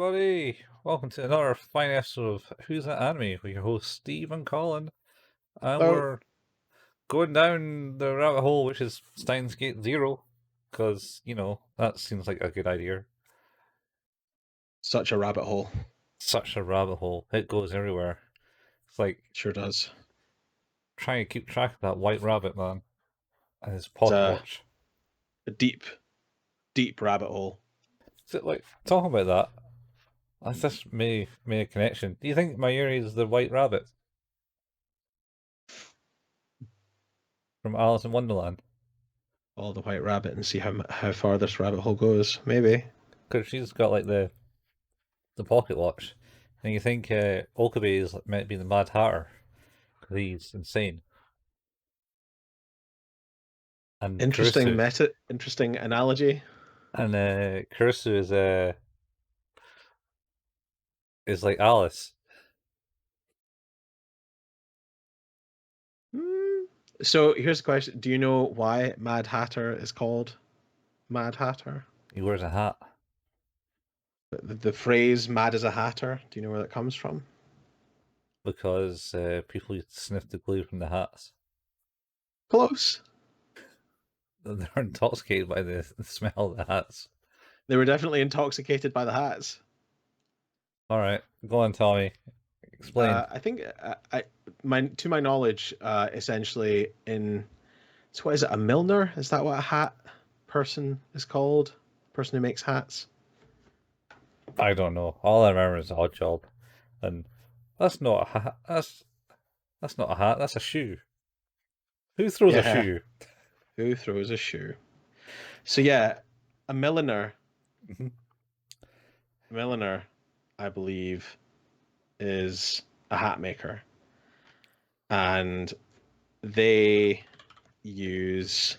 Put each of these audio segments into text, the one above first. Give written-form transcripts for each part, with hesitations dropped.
everybody! Welcome to another fine episode of Who's That Anime with your hosts Steve and Colin, and Oh, we're going down the rabbit hole, which is Steins Gate Zero, because that seems like a good idea. such a rabbit hole. Such a rabbit hole; it goes everywhere. It's like Sure does. trying to keep track of that white rabbit man and his It's pocket watch. a deep, deep rabbit hole. So, like, talking about that, I just made a connection. Do you think Mayuri is the white rabbit from Alice in Wonderland? Follow the white rabbit and see how far this rabbit hole goes. Maybe. Because she's got like the pocket watch, and you think Okabe is meant to be the Mad Hatter because he's insane. And Interesting Kurusu, interesting analogy. and Kurusu is like Alice. So here's the question: do you know why Mad Hatter is called Mad Hatter? He wears a hat The phrase "mad as a hatter." Do you know where that comes from? because people used to sniff the glue from the hats. Close. They're intoxicated by the smell of the hats. They were definitely intoxicated by the hats. All right, go on, Tommy. Explain. I think to my knowledge, essentially so what is it? A milliner? Is that what a hat person is called? Person who makes hats. I don't know. All I remember is Odd Job, and that's not a hat. That's not a hat. That's a shoe. Who throws a shoe? Who throws a shoe? So yeah, a milliner. Mhm. A milliner, I believe, is a hat maker, and they use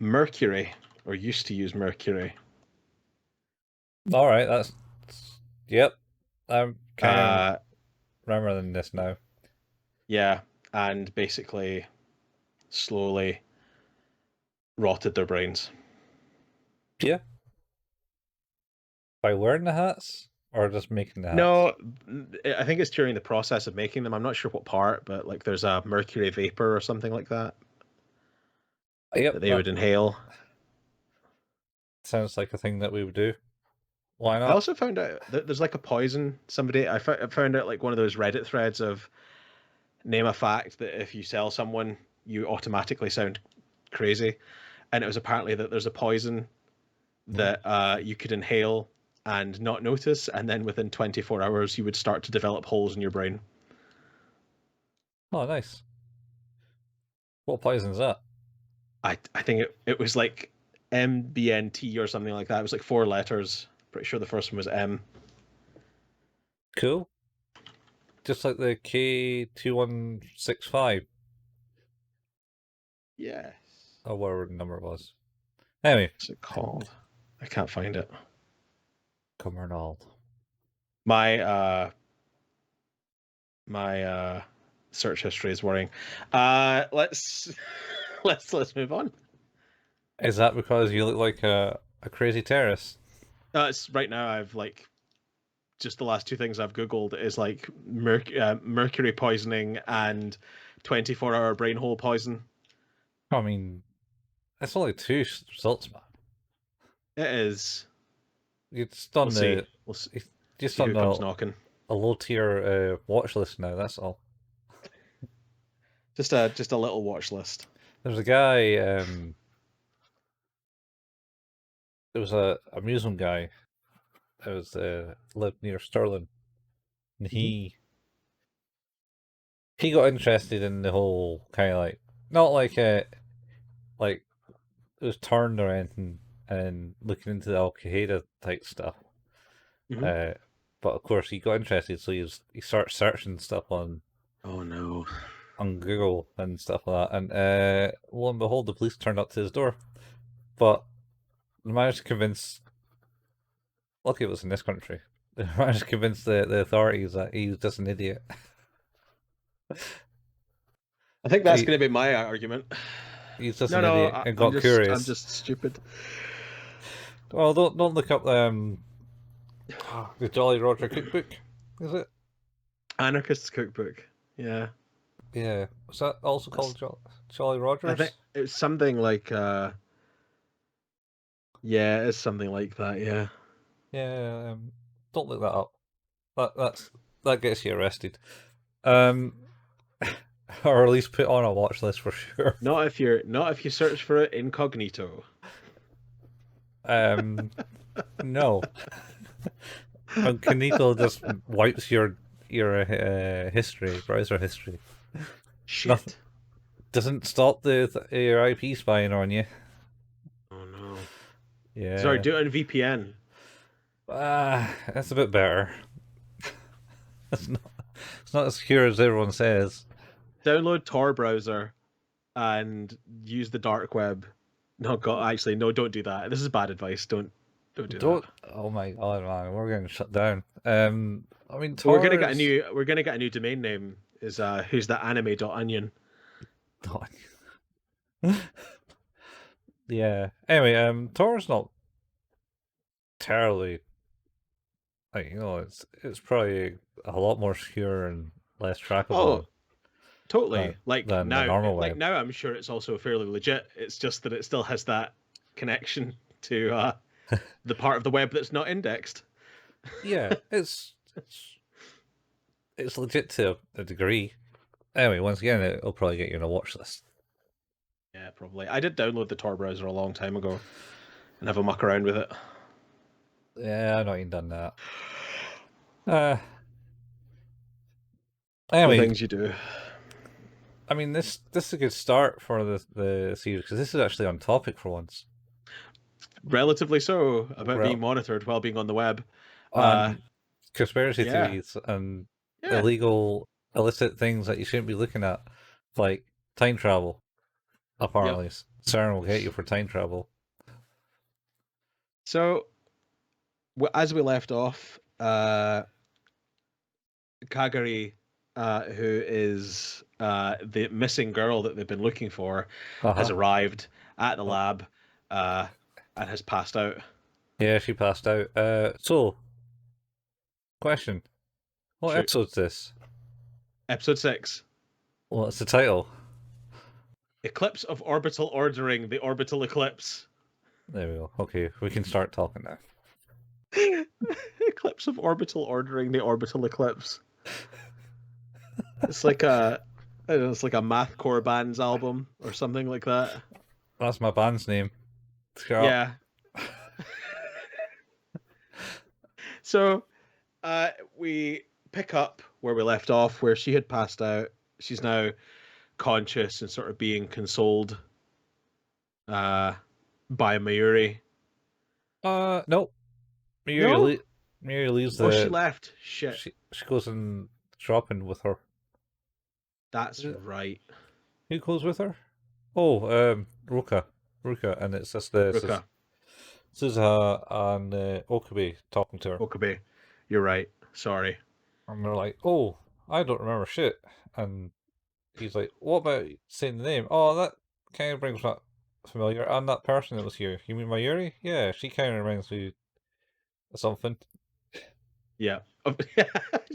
mercury, or used to use mercury. All right, yep. I'm kind of Uh, remembering this now. yeah, and basically slowly rotted their brains. Yeah. By wearing the hats or just making the hats? No, I think it's during the process of making them. I'm not sure what part, but like there's a mercury vapor or something like that Yep, that they would inhale. sounds like a thing that we would do. Why I not? also found out that there's like a poison. I found out like one of those Reddit threads of name a fact that if you sell someone, you automatically sound crazy. And it was apparently that there's a poison that you could inhale and not notice, and then within 24 hours you would start to develop holes in your brain. Oh, nice. What poison is that? I think it was like MBNT or something like that. It was like 4 letters. Pretty sure the first one was M. Cool. Just like the K2165. Yes. Or whatever the number was. Anyway. What's it called? I can't find it. Cumbernauld. My search history is worrying. Let's move on. Is that because you look like a crazy terrorist? It's right now. I've like just the last 2 things I've googled is like mercury poisoning and 24-hour brain hole poison. I mean, it's only 2 results, man. It is. You just done We'll see. Just See on who comes knocking. A low tier watch list now. That's all. Just a little watch list. There's a guy. There was a amusement guy. That was lived near Stirling, and he got interested in the whole kind of like not like it was turned or anything, and looking into the Al Qaeda type stuff. Mm-hmm. But of course he got interested, so he started searching stuff on Google and stuff like that, and lo and behold, the police turned up to his door. But they managed to convince. Lucky it was in this country. They managed to convince the authorities that he was just an idiot. I think that's going to be my argument. He's just an idiot and got curious. I'm just stupid. Well, don't look up The Jolly Roger Cookbook, is it? Anarchist's Cookbook. Yeah. Yeah. Was that also That's, called Jolly I think Rogers? it's something like yeah, it's something like that, yeah. Yeah. Don't look that up. That gets you arrested. Um, or at least put on a watch list for sure. Not if you search for it incognito. Um, no. Incognito just wipes your history, browser history. Nothing Shit. doesn't stop your IP spying on you. Oh no. Sorry, Yeah. do it on VPN. That's a bit better. It's not. It's not as secure as everyone says. Download Tor browser and use the dark web. No, God, actually, no, don't do that. This is bad advice. Don't do that. Don't. Oh my god, man, we're getting shut down. I mean, But Tor's. we're gonna get a new domain name. Is who's that anime.onion? Yeah. Anyway, Tor's not terribly. Like, it's probably a lot more secure and less trackable Oh, totally. than the normal Like web. now, I'm sure it's also fairly legit. It's just that it still has that connection to the part of the web that's not indexed. Yeah, it's legit to a degree. Anyway, once again, it'll probably get you on a watch list. Yeah, probably. I did download the Tor browser a long time ago and have a muck around with it. Yeah, I've not even done that. Uh, The anyway, things you do. I mean, this is a good start for the series because this is actually on topic for once. Relatively so, about being Well, monitored while being on the web. Uh, and conspiracy yeah, theories and yeah, illegal, illicit things that you shouldn't be looking at, like time travel. yep. Apparently, CERN will get you for time travel. So, as we left off, Kagari, who is the missing girl that they've been looking for, Uh has huh. arrived at the Oh, lab uh, and has passed out. yeah, she passed out. So question: what Shoot. episode's this? Episode 6. What's the title? Eclipse of Orbital Ordering, the Orbital Eclipse. There we go. Okay, we can start talking now. Eclipse of Orbital Ordering, the Orbital Eclipse. It's like a, I don't know, it's like a mathcore band's album or something like that. That's my band's name. Shut up. Yeah. So, we pick up where we left off, where she had passed out. She's now conscious and sort of being consoled uh, by Mayuri. Nope. Miri, No? Miri leaves Oh, she the. left. Shit. She goes in shopping with her. That's right. Who goes with her? Oh, Ruka. Ruka, and it's just the Ruka. Suzuha and Okabe talking to her. Okabe. You're right. Sorry. And they're like, oh, I don't remember shit. And he's like, what about saying the name? Oh, that kind of brings back familiar. And that person that was here. You mean Mayuri? Yeah, she kind of reminds me of something. Yeah.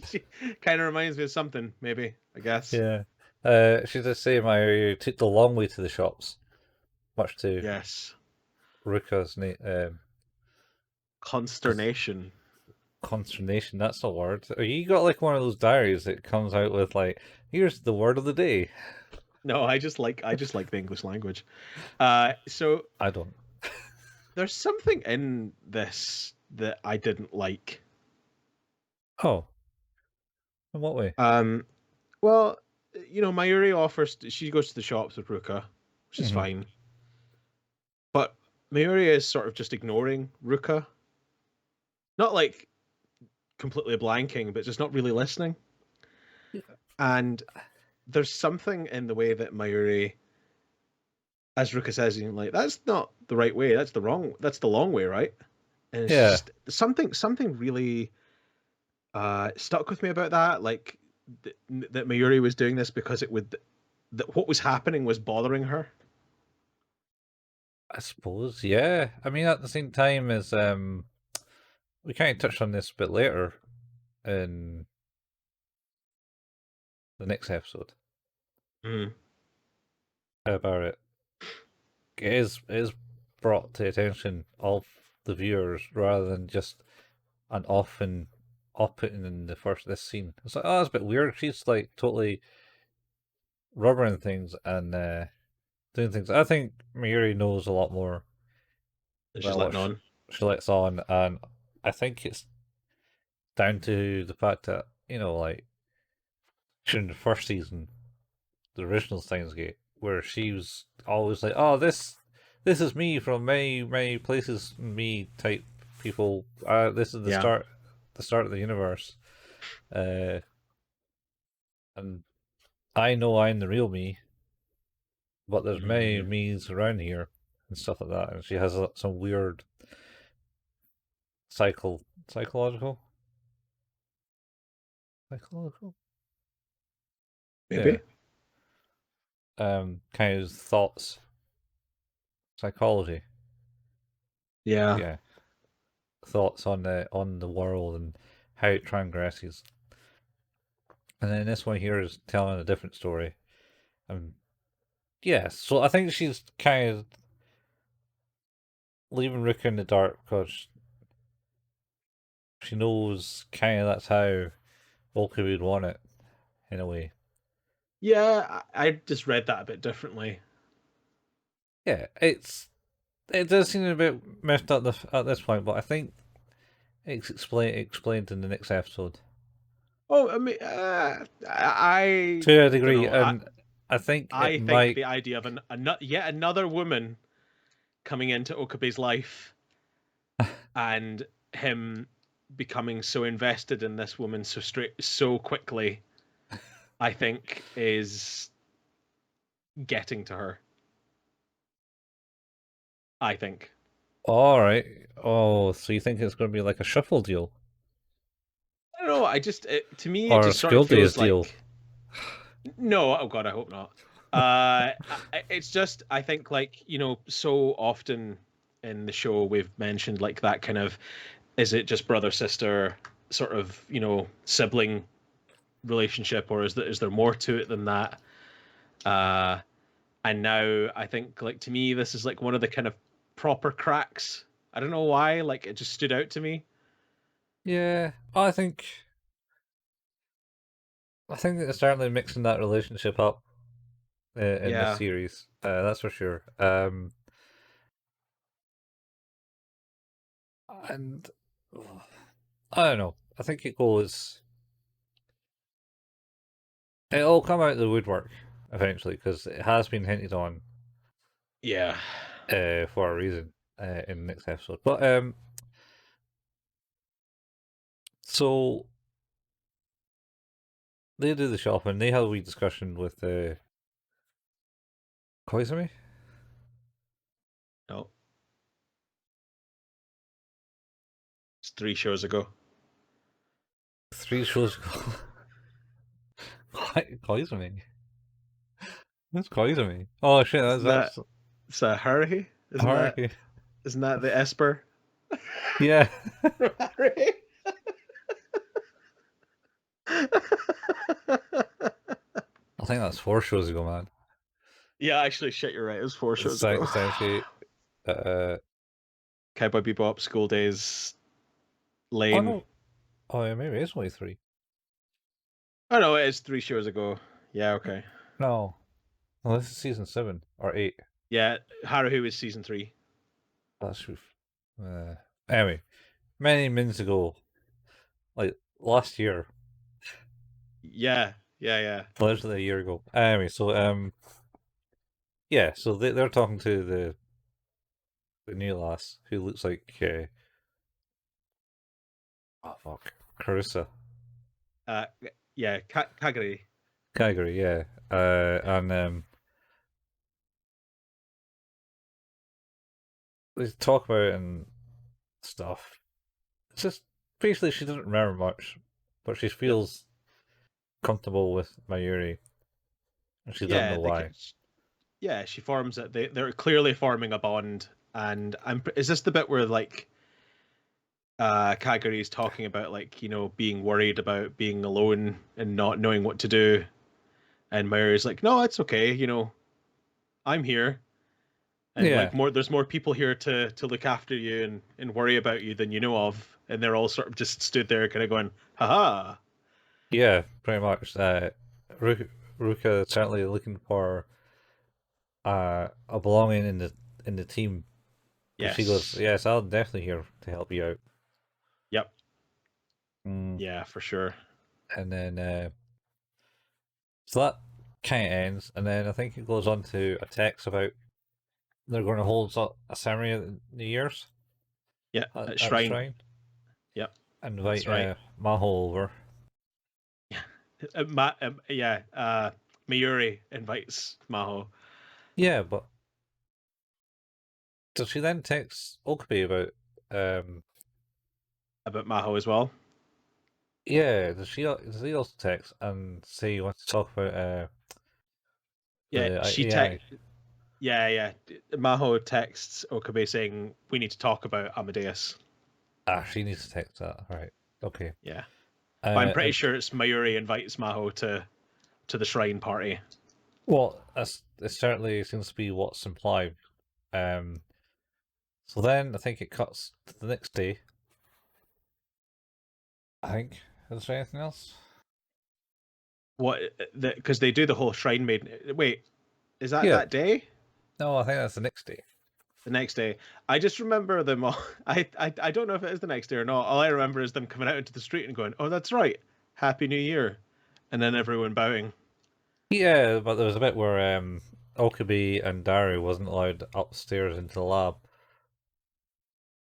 She kind of reminds me of something, maybe, I guess. Yeah. She just say Mayuri took the long way to the shops. Much to Yes. Ruka's Consternation. consternation. That's a word. Or you got like one of those diaries that comes out with like, here's the word of the day. No, I just like the English language. So I don't. there's something in this that I didn't like. Oh, in what way? Well, Mayuri offers. She goes to the shops with Ruka, which is Hmm. fine. But Mayuri is sort of just ignoring Ruka. Not like completely blanking, but just not really listening. And there's something in the way that Mayuri, as Ruka says, like, that's not the right way. That's the long way, right? And it's Yeah, just something really stuck with me about that. Like that Mayuri was doing this because that what was happening was bothering her. I suppose. Yeah, I mean, at the same time as we kind of touched on this a bit later in the next episode Mm. about it. It is brought to the attention of the viewers rather than just an off-putting in the first this scene. It's like, oh, it's a bit weird. She's like totally rubbering things and doing things. I think Mayuri knows a lot more And she's about what letting on. she lets on, and I think it's down to the fact that, like during the first season, the original Steins Gate, where she was always like, "Oh, this is me from many places, me type people. This is Yeah. the start of the universe, uh, and I know I'm the real me, but there's many Mhm. me's around here and stuff like that." And she has some weird psychological, psychological, yeah, Maybe. kind of thoughts, psychology, Yeah. yeah, thoughts on the world and how it transgresses. And then this one here is telling a different story. Yeah, so I think she's kind of leaving Ruka in the dark because she knows kind of that's how Okabe would want it, in a way. Yeah, I just read that a bit differently. Yeah, it does seem a bit messed up at this point, but I think it's explained in the next episode Oh, I mean, I to a don't degree, know. and I think it I think might. the idea of yet another woman coming into Okabe's life and him becoming so invested in this woman so quickly, I think is getting to her. I think. All right. Oh, so you think it's going to be like a shuffle deal I don't know. To me, it or a just sort of school days feels deal? like no. Oh God, I hope not. It's just I think like so often in the show we've mentioned like that kind of is it just brother sister sort of sibling relationship or is there more to it than that? Uh, and now I think like to me this is like one of the kind of proper cracks. I don't know why, like it just stood out to me. Yeah, I think they're certainly mixing that relationship up in this Yeah. series. That's for sure. And I don't know. I think it'll come out of the woodwork eventually because it has been hinted on Yeah. for a reason in the next episode. But so they do the shopping. They have a wee discussion with Koizumi No, it's 3 shows ago. 3 shows ago. Koizumi. Who's Koizumi? Oh shit, Isn't that that's it's a Haruhi? Haruki. Isn't that the Esper? Yeah. Haruhi? I think that's 4 shows ago, man. Yeah, actually, shit, you're right. It was 4 shows ago. Sounds Gate. Cowboy Bebop, School Days, Oh Lane. no. Oh yeah, maybe it's only 3. Oh no, it is 3 shows ago. Yeah, okay. No. Well, this is season 7 or 8. Yeah, Haruhi is season 3. That's anyway, many minutes ago, like last year, Yeah, yeah, yeah. literally a year ago. Anyway, so yeah, so they're talking to the new lass who looks like oh fuck, Carissa Uh, yeah, Kagari. Kagari, yeah, and they talk about it and stuff. It's just basically she doesn't remember much, but she Yep. feels comfortable with Mayuri, and she doesn't Yeah, know why. yeah, she forms it. They're clearly forming a bond, and is this the bit where like Kaguri's talking about like being worried about being alone and not knowing what to do, and Mayuri's like, no, it's okay, I'm here, and Yeah, like there's more people here to look after you and worry about you than you know of, and they're all sort of just stood there, kind of going, haha. yeah, pretty much. Ruka is certainly looking for a belonging in the team because she goes, Yes. yes, I'm definitely here to help you out. Yep. Mm, Yeah, for sure. and then so that kind of ends, and then I think it goes on to a text about they're going to hold a ceremony at New Year's Yeah, at the shrine. shrine, Yep, and invite that's right. Maho over. Yeah. Yeah. Mayuri invites Maho. Yeah, but does she then text Okabe about About Maho as well. yeah, does he also text and say he wants to talk about Yeah, the she AI? tech. Yeah, yeah. Maho texts Okabe saying we need to talk about Amadeus. Ah, she needs to text that. All right. Okay. Yeah, but I'm pretty And sure it's Mayuri invites Maho to the shrine party. well, it certainly seems to be what's implied. Um, so then I think it cuts to the next day. I think. Is there anything else? What? Because they do the whole shrine maiden. Wait, is Yeah. that day? No, I think that's the next day. The next day. I just remember them all. I don't know if it is the next day or not. All I remember is them coming out into the street and going, "Oh, that's right, Happy New Year," and then everyone bowing. Yeah, but there was a bit where Okabe and Daru wasn't allowed upstairs into the lab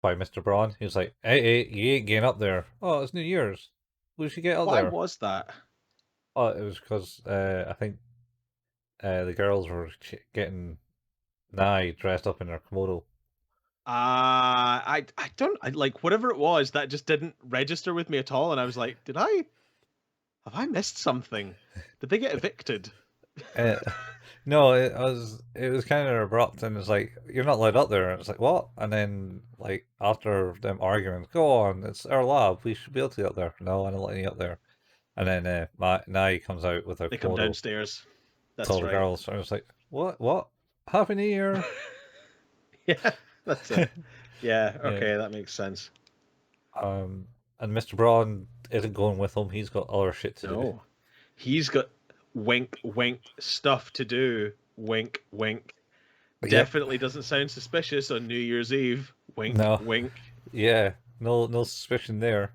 by Mr. Braun. He was like, hey, you ain't getting up there. Oh, it's New Year's. We should get up Why there. was that? Oh, it was because I think the girls were getting nigh dressed up in their kimono. I don't like whatever it was that just didn't register with me at all, and I was like, did I have I missed something? Did they get evicted? Uh, no, it was kind of abrupt, and it's like you're not allowed up there. And it's like what? And then like after them arguing, go on, it's our lab. We should be able to get up there. No, I don't let you up there. And then Nai comes out with her They come kimono, downstairs. told That's the right. girls. And I was like, what? What? Happy New Year. Yeah, that's it. Yeah, Yeah. okay, that makes sense. Um, and Mr. Braun isn't going with him. He's got other shit to do. No, he's got wink, wink stuff to do. Wink, wink. Yep. Definitely doesn't sound suspicious on New Year's Eve. Wink, No. wink. Yeah. No suspicion there.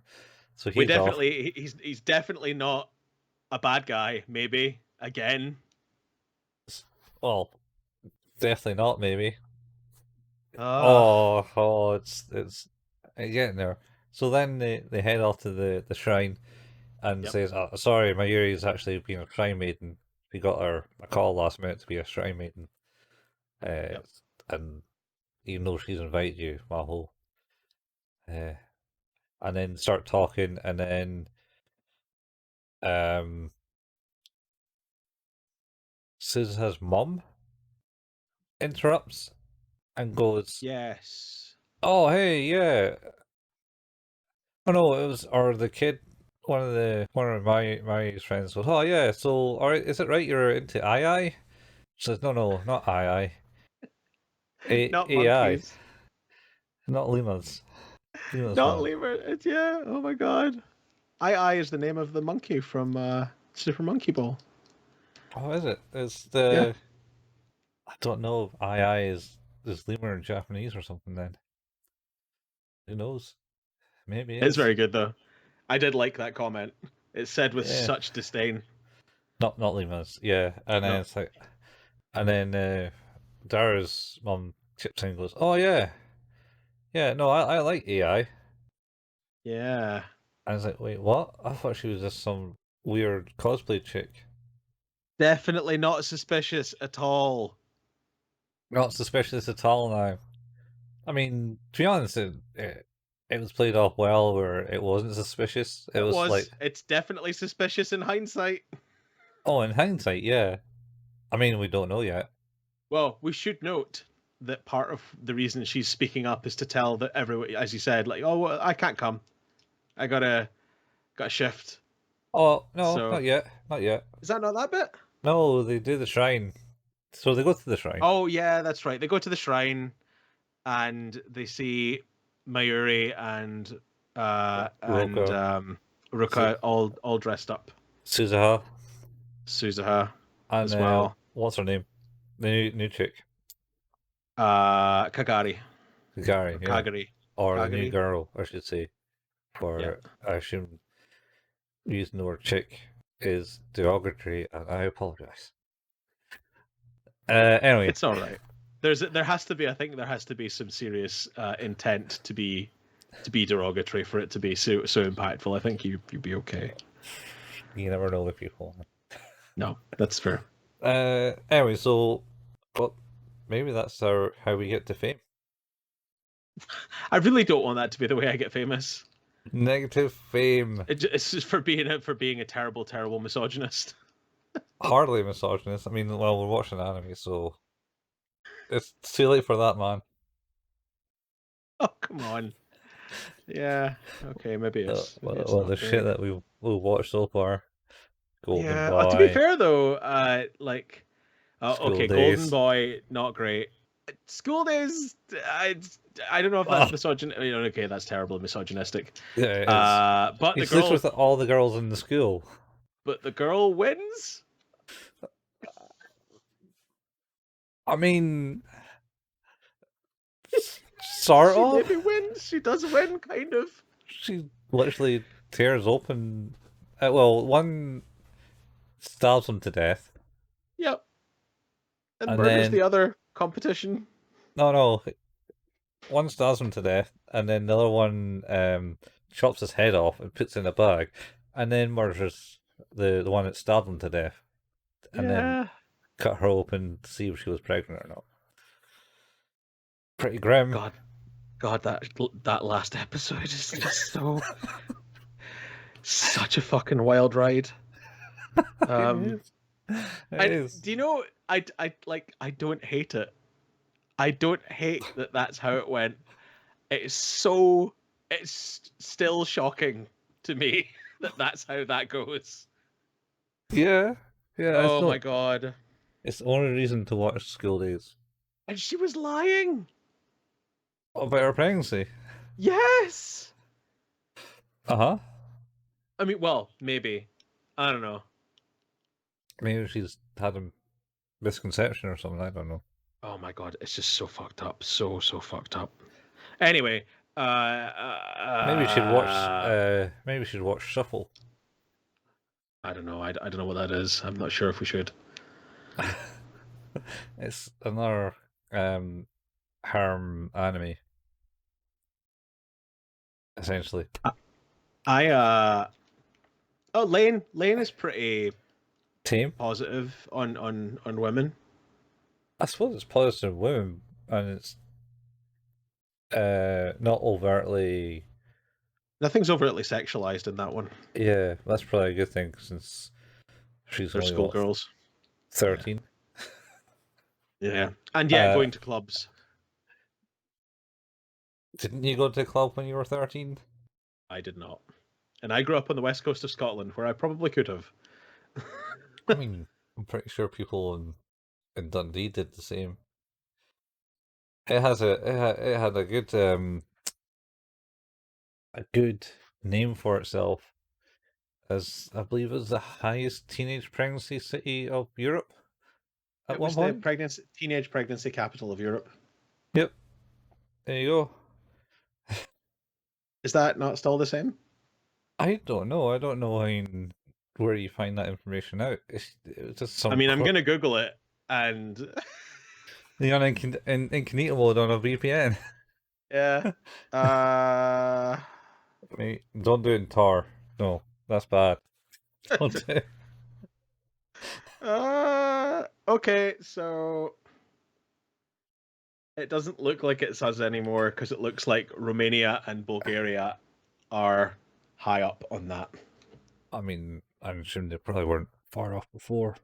So We he's off. definitely he's definitely not a bad guy. Maybe again. Well, definitely not. Maybe. Ah, It's getting there. So then they head off to the shrine and yep, says, oh, "Sorry, Mayuri's actually being a shrine maiden. We got her a call last minute to be a shrine maiden, uh, yep. and even though she's invited you, Maho, uh, and then start talking, and then um, Suzuha's mum interrupts and goes, Yes. "Oh, hey, yeah, oh no, it was or the kid." One of my friends goes, oh yeah, so all right, is it right you're into II? She says, no, not II, Not AI, monkeys. not lemurs. Lemurs Not mad. lemur. It's yeah. Oh my god. I is the name of the monkey from Super Monkey Ball. Oh, is it? It's Yeah. the I don't know if II is lemur in Japanese or something. Then who knows? Maybe it It's is. very good though. I did like that comment. It's said with Yeah, such disdain. not lemurs. Yeah, and then No. it's like, and then Dara's mum chips in and goes, oh yeah, yeah, no, I like AI. Yeah. I was like, wait, what? I thought she was just some weird cosplay chick. Definitely not suspicious at all. Not suspicious at all now. I mean, to be honest, it was played off well where it wasn't suspicious. It It was like, was. It's definitely suspicious in hindsight. oh, in hindsight, yeah. I mean, we don't know yet. Well, we should note. that part of the reason she's speaking up is to tell that everyone, as you said, like, oh, well, I can't come. I got a shift. Oh no, So not yet, not yet. is that not that bit? No, they do the shrine. So they go to the shrine. Oh yeah, that's right. They go to the shrine and they see Mayuri and Roko. Ruka all dressed up. Suzuha. Suzuha And as well. what's her name? The new chick. Kagari. Gary, yeah. Kagari. Or the new Kagari. girl, I should say. For Yeah. I assume using the word chick is derogatory, and I apologize. Anyway, It's all right. There has to be. I think there has to be some serious intent to be derogatory for it to be so impactful. I think you'd be okay. you never know with people. No, that's fair. Anyway, so well, maybe that's how we get to fame. I really don't want that to be the way I get famous. Negative fame. It's just for being a terrible misogynist. Hardly misogynist. I mean, well, we're watching anime, so it's too late for that, man. Oh come on. Yeah. Okay. Maybe it's. Maybe it's not the great. shit that we've watched so far. Golden Yeah. Boy. To be fair though, like, School okay, Days. Golden Boy, not great. School Days, I don't know if that's misogynist. Okay, that's terribly misogynistic. Yeah, it is. But He the sleeps girl, with all the girls in the school. but the girl wins. I mean, sort She of. maybe wins. She does win, kind of. She literally tears open. Well, one stabs him to death. Yep. And And murders then the other competition. no, one stabs him to death, and then the other one chops his head off and puts it in a bag, and then murders the one that stabbed him to death, and then cut her open to see if she was pregnant or not. Pretty grim. God, that last episode is just so such a fucking wild ride. It is. Do you know? I don't hate it. I don't hate that. That's how it went. It's still shocking to me that that's how that goes. Yeah. Oh my god! It's the only reason to watch School Days. And she was lying. About her pregnancy. Yes. Uh-huh. I mean, well, maybe. I don't know. Maybe she's had a misconception or something, I don't know. Oh my god, it's just so fucked up. So fucked up. Anyway, maybe she'd watch Shuffle. I don't know. I don't know what that is. I'm not sure if we should. It's another harm anime. Essentially. Oh, Lane is pretty Tame. positive on women. I suppose it's positive women, and it's not overtly. Nothing's overtly sexualized in that one. Yeah, that's probably a good thing since she's They're only schoolgirls. 13. Yeah, and yeah, going to clubs. Didn't you go to a club when you were 13? I did not, and I grew up on the west coast of Scotland, where I probably could have. I mean, I'm pretty sure people in Dundee did the same. It had a good name for itself, as I believe it was the highest teenage pregnancy city of Europe at one point. The teenage pregnancy capital of Europe. Yep. There you go. Is that not still the same? I don't know. I don't know where you find that information out. It's just some. I mean, I'm gonna Google it, and the incognito mode on a VPN. Yeah. Don't do it in Tar. No, that's bad. Don't do it. Okay, so it doesn't look like it's us anymore because it looks like Romania and Bulgaria are high up on that. I mean, I'm assuming they probably weren't far off before.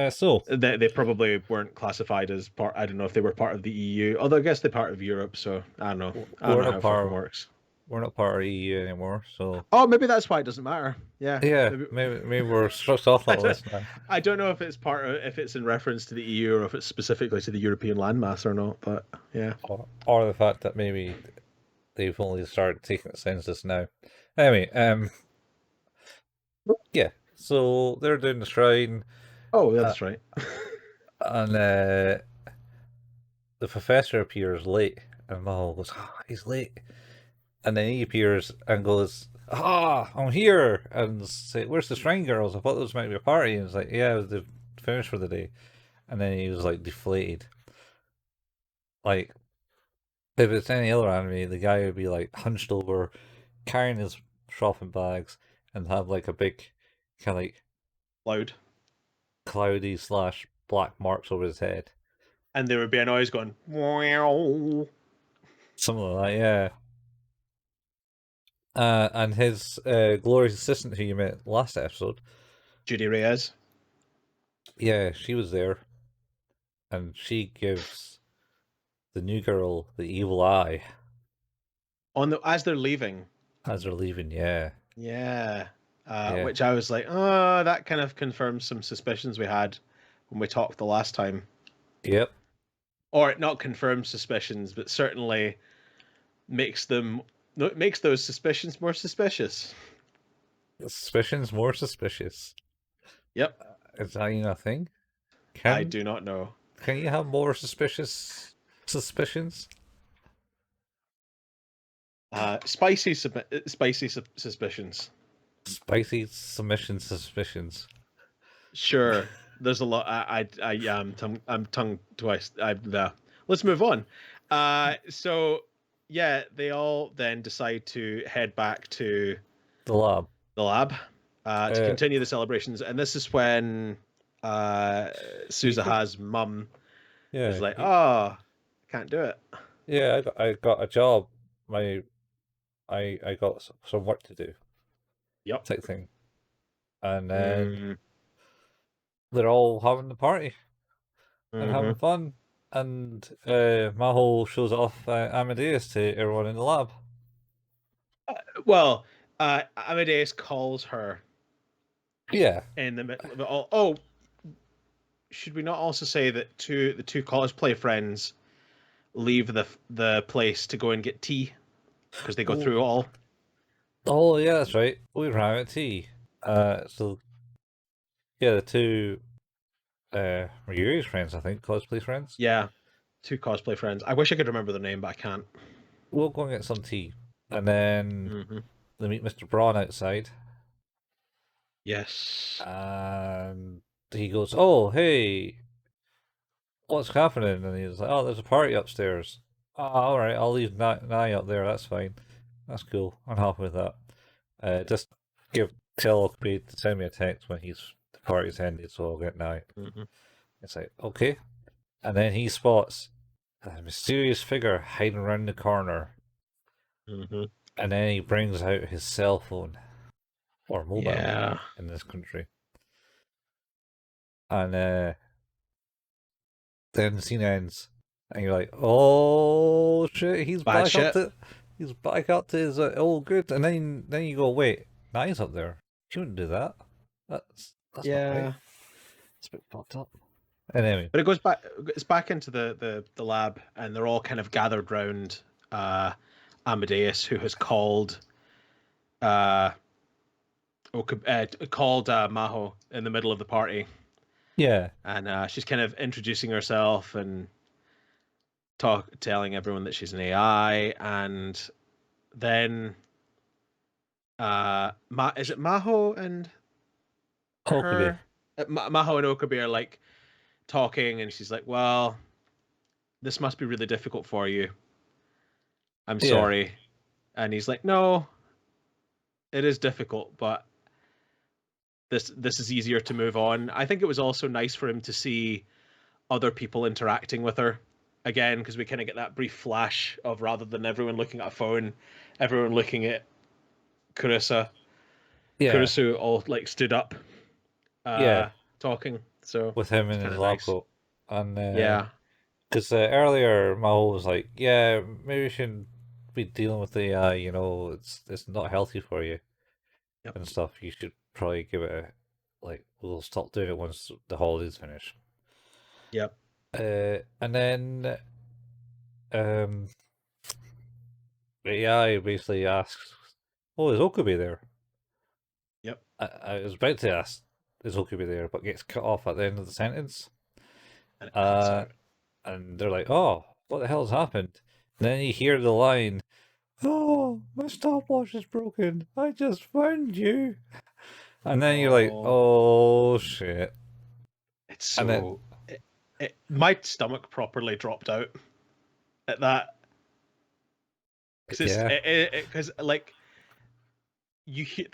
So They probably weren't classified as part. I don't know if they were part of the EU, although I guess they're part of Europe. So I don't know. I don't we're know not how it fucking part. works. We're not part of the EU anymore. So Oh, maybe that's why it doesn't matter. Yeah, yeah, maybe. maybe we're struck off I that don't, list now. I don't know if it's part of, if it's in reference to the EU or if it's specifically to the European landmass or not. But yeah. Or the fact that maybe they've only started taking the census now. Anyway, yeah. So they're doing the shrine, Oh, uh, that's right. and the professor appears late, and Mahal goes, "Ah, he's late," and then he appears and goes, "Ah, I'm here," and say, "Where's the shrine girls? I thought this might be a party." And it's like, "Yeah, they've finished for the day," and then he was like deflated. Like if it's any other anime, the guy would be like hunched over, carrying his shopping bags, and have like a big kind of like Loud. cloudy slash black marks over his head. And there would be a noise going, wow. Something like that, yeah. And his glorious assistant who you met last episode, Judy Reyes. yeah, she was there, and she gives the new girl the evil eye As they're leaving. as they're leaving. Yeah, Yeah. yeah, Which I was like, oh, that kind of confirms some suspicions we had when we talked the last time. yep. Or not confirms suspicions, but certainly makes them makes those suspicions more suspicious. Suspicions more suspicious. Yep. Is that even a thing? I Can do not know. can you have more suspicious suspicions? Spicy suspicions. Spicy submission suspicions. Sure. There's a lot. I'm tongue twice. Let's move on. So yeah, they all then decide to head back to The lab. the lab to Uh, continue the celebrations, and this is when he got, Suzuha's mum is yeah, like, "Oh, can't do it." yeah. I got a job. My I got some work to do. Yep. Type thing. And then Mm, they're all having the party and having hmm fun. And Maho shows off Amadeus to everyone in the lab. Well, Amadeus calls her Yeah. in the middle of it all. Oh, should we not also say that the two college play friends leave the place to go and get tea because they go Oh, through all? oh, yeah, that's right. We ran out of tea. So yeah, the two Mayuri's friends, I think, cosplay friends. Yeah, two cosplay friends. I wish I could remember the name, but I can't. We'll go and get some tea, and then Hmm they meet Mr. Braun outside, Yes. and he goes, "Oh, hey, what's happening?" And he's like, "Oh, there's a party upstairs." Oh, all right, I'll leave Nye up there. That's fine. That's cool. I'm happy with that. Just tell Okabe to send me a text when the party's ended, so I'll get Nye. hmm It's like okay, and then he spots a mysterious figure hiding around the corner, hmm and then he brings out his cell phone or mobile Yeah. in this country, and then the scene ends, and you're like, "Oh shit, Bad shit. he's back up to his old good." And then you go, "Wait, Nye's up there. He wouldn't do that. That's not right. Yeah. It's a bit fucked up." And anyway, But it goes back. It's back into the lab, and they're all kind of gathered round Amadeus, who has called uh, called Maho in the middle of the party, yeah, and she's kind of introducing herself and telling everyone that she's an AI, and then is it Maho and Okabe. her? Maho and Okabe are like talking, and she's like, "Well, this must be really difficult for you. I'm Yeah, sorry." And he's like, "No, it is difficult, but this is easier to move on." I think it was also nice for him to see other people interacting with her again, because we kind of get that brief flash of, rather than everyone looking at a phone, everyone looking at Kurisa. yeah, Kurisu all like stood up. yeah. talking. So with him it's in kind his of lab nice. coat, and Yeah. because earlier Maho was like, "Yeah, maybe we shouldn't be dealing with AI. You know, it's not healthy for you Yep. and stuff. You should probably give it a like. We'll stop doing it once the holidays finish." Yep. And then um, the AI basically asks, "Oh, is Okabe there?" Yep. I was about to ask, "Is Okabe there?" but gets cut off at the end of the sentence. And it cuts Uh, out. and they're like, "Oh, what the hell's happened?" And then you hear the line, "Oh, my stopwatch is broken. I just found you." And then you're like, Oh, "Oh shit!" it's And then so. My stomach properly dropped out at that because yeah, because like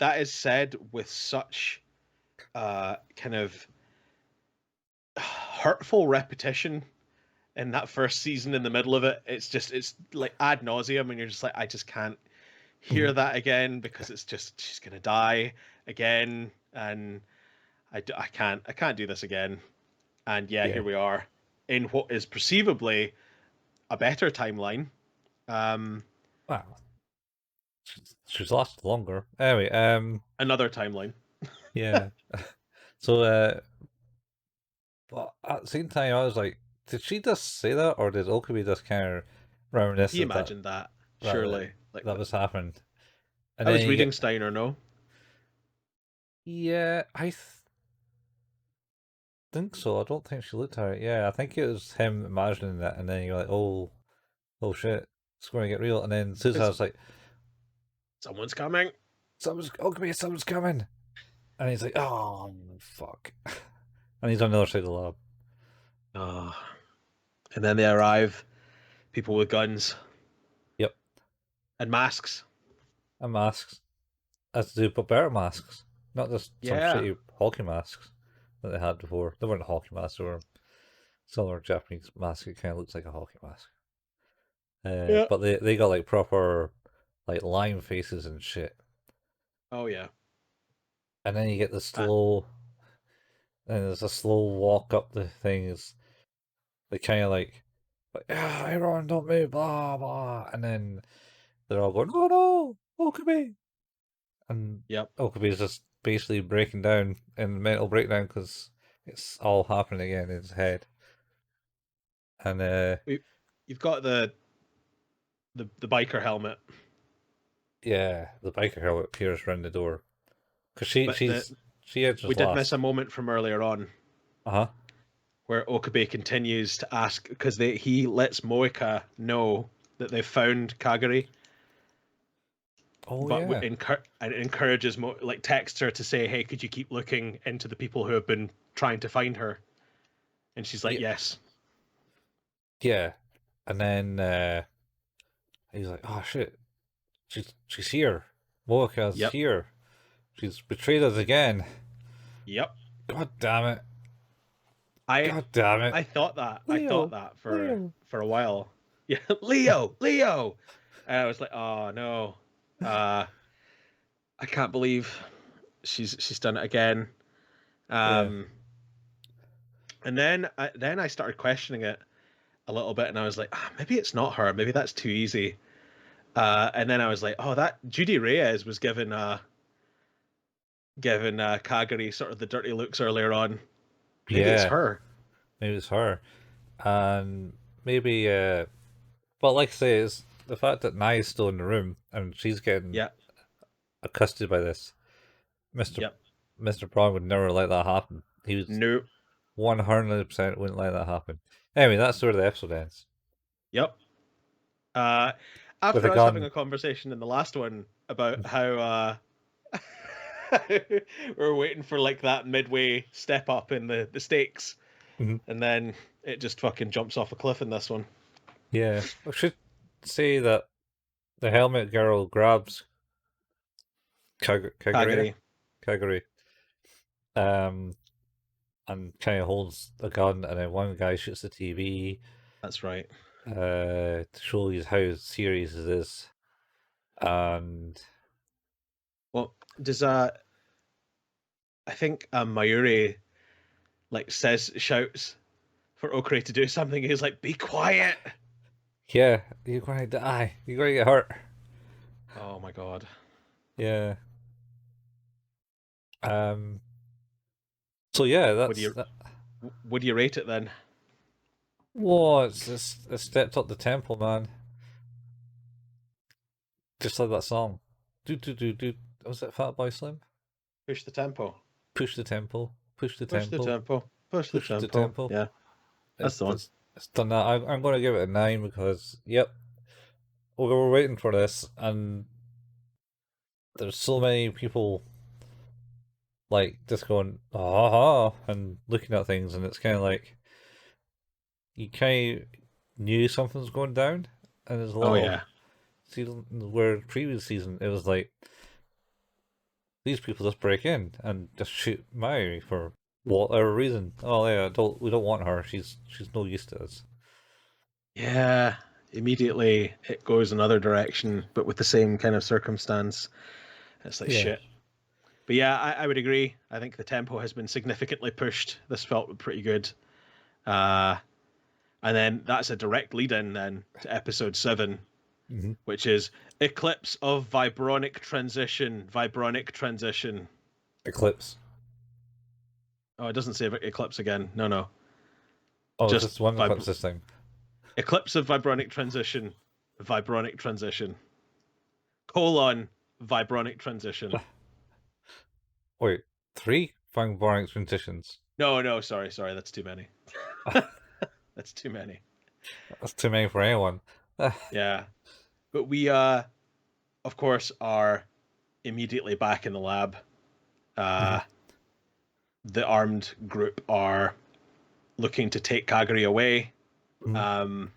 that is said with such kind of hurtful repetition in that first season. In the middle of it, it's like ad nauseum, and you're just like, I just can't hear mhm, that again because it's just she's gonna die again, and I can't do this again. And yeah, yeah. here we are in what is perceivably a better timeline. Um, Wow, she's lasted longer. Anyway, Another timeline. yeah. So but at the same time, I was like, did she just say that, or did Okabe just kind of reminisce He of that imagined that, that surely. Like that was happened? And I was then you reading get, Steiner, no? yeah, think so. I don't think she looked at it. Yeah, I think it was him imagining that, and then you're like, oh shit, it's going to get real. And then Suzuha Because was like, someone's coming. someone's coming. And he's like, oh fuck, and he's on the other side of the lab. Oh. And then they arrive, people with guns Yep, and masks. and masks, as to do, but better masks, not just some Yeah. shitty hockey masks that they had before. They weren't hockey masks; they were similar Japanese mask. It kind of looks like a hockey mask. Yeah. But they got like proper like lime faces and shit. Oh yeah. And then you get the Uh, slow, and there's a slow walk up the things. They kind of like, yeah, everyone don't move, blah blah. And then they're all going, oh no, Okabe. And yep. Okabe's just basically breaking down in mental breakdown because it's all happening again in his head. And You've got the biker helmet, yeah, the biker helmet appears around the door because but the she we enters did miss a last. moment from earlier on Uh huh. where Okabe continues to ask because he lets Moika know that they've found Kagari, Oh but yeah. and encourages like texts her to say, "Hey, could you keep looking into the people who have been trying to find her?" And she's like, Yeah. "Yes." Yeah. And then he's like, oh shit, she's here. Moika's Yep. here. She's betrayed us again. Yep. God damn it. I God damn it. I thought that. I thought Leo. that Leo. for a while. Yeah, Leo, Leo. And I was like, "Oh no. Uh I can't believe she's done it again." Yeah. Um and then I started questioning it a little bit and I was like, maybe it's not her. Maybe that's too easy. And then I was like, "Oh, that Judy Reyes was given Kagari sort of the dirty looks earlier on. Maybe it's Yeah. her." Maybe it's her. And maybe but like I say, it's the fact that Nai's still in the room and she's getting Yeah. accosted by this. Mr. Yep. Mr. Prawn would never let that happen. He was No. 100% wouldn't let that happen. Anyway, that's where the episode ends. Yep. Uh, With After a us having gun. a conversation in the last one about how we're waiting for like that midway step up in the stakes, Mhm. and then it just fucking jumps off a cliff in this one. Yeah. I should say that the helmet girl grabs Kagure? Kagari. Kagure. Um, and kind of holds a gun, and then one guy shoots the TV That's right. to show you how serious it is. And Well, does I think Mayuri like shouts for Okri to do something. He's like, "Be quiet." Yeah, you're going to die. You're going to get hurt. Oh my god. Yeah. So yeah, What do that's you that. what do you rate it then? Whoa, it's stepped up the tempo, man. Just like that song. Do. Was it Fat Boy Slim? Push the tempo. Push the tempo. Push the Push the tempo. tempo. Push the Push the tempo. tempo. Yeah, that's the one. It's done that. I'm going to give it a 9 because, yep, we were waiting for this, and there's so many people like just going ah and looking at things, and it's kind of like you kind of knew something's going down, and there's a Oh lot of yeah. season where previous season it was like these people just break in and just shoot Mayuri for whatever reason. Oh yeah, we don't want her. She's no use to us. Yeah. Immediately it goes another direction, but with the same kind of circumstance. It's like Yeah. shit. But yeah, I would agree. I think the tempo has been significantly pushed. This felt pretty good. Uh, and then that's a direct lead in then to episode 7, Hmm. which is Eclipse of Vibronic Transition. Vibronic Transition. Eclipse. Oh, it doesn't say Eclipse again. No, no. Oh, it's Just just one eclipse this time. Eclipse of Vibronic Transition. Vibronic Transition. Colon Vibronic Transition. Wait, 3 Vibronic transitions. No, no, sorry, sorry. That's too many. That's too many. That's too many for anyone. Yeah. But we, of course, are immediately back in the lab. Mhm. The armed group are looking to take Kagari away. Mhm. Um,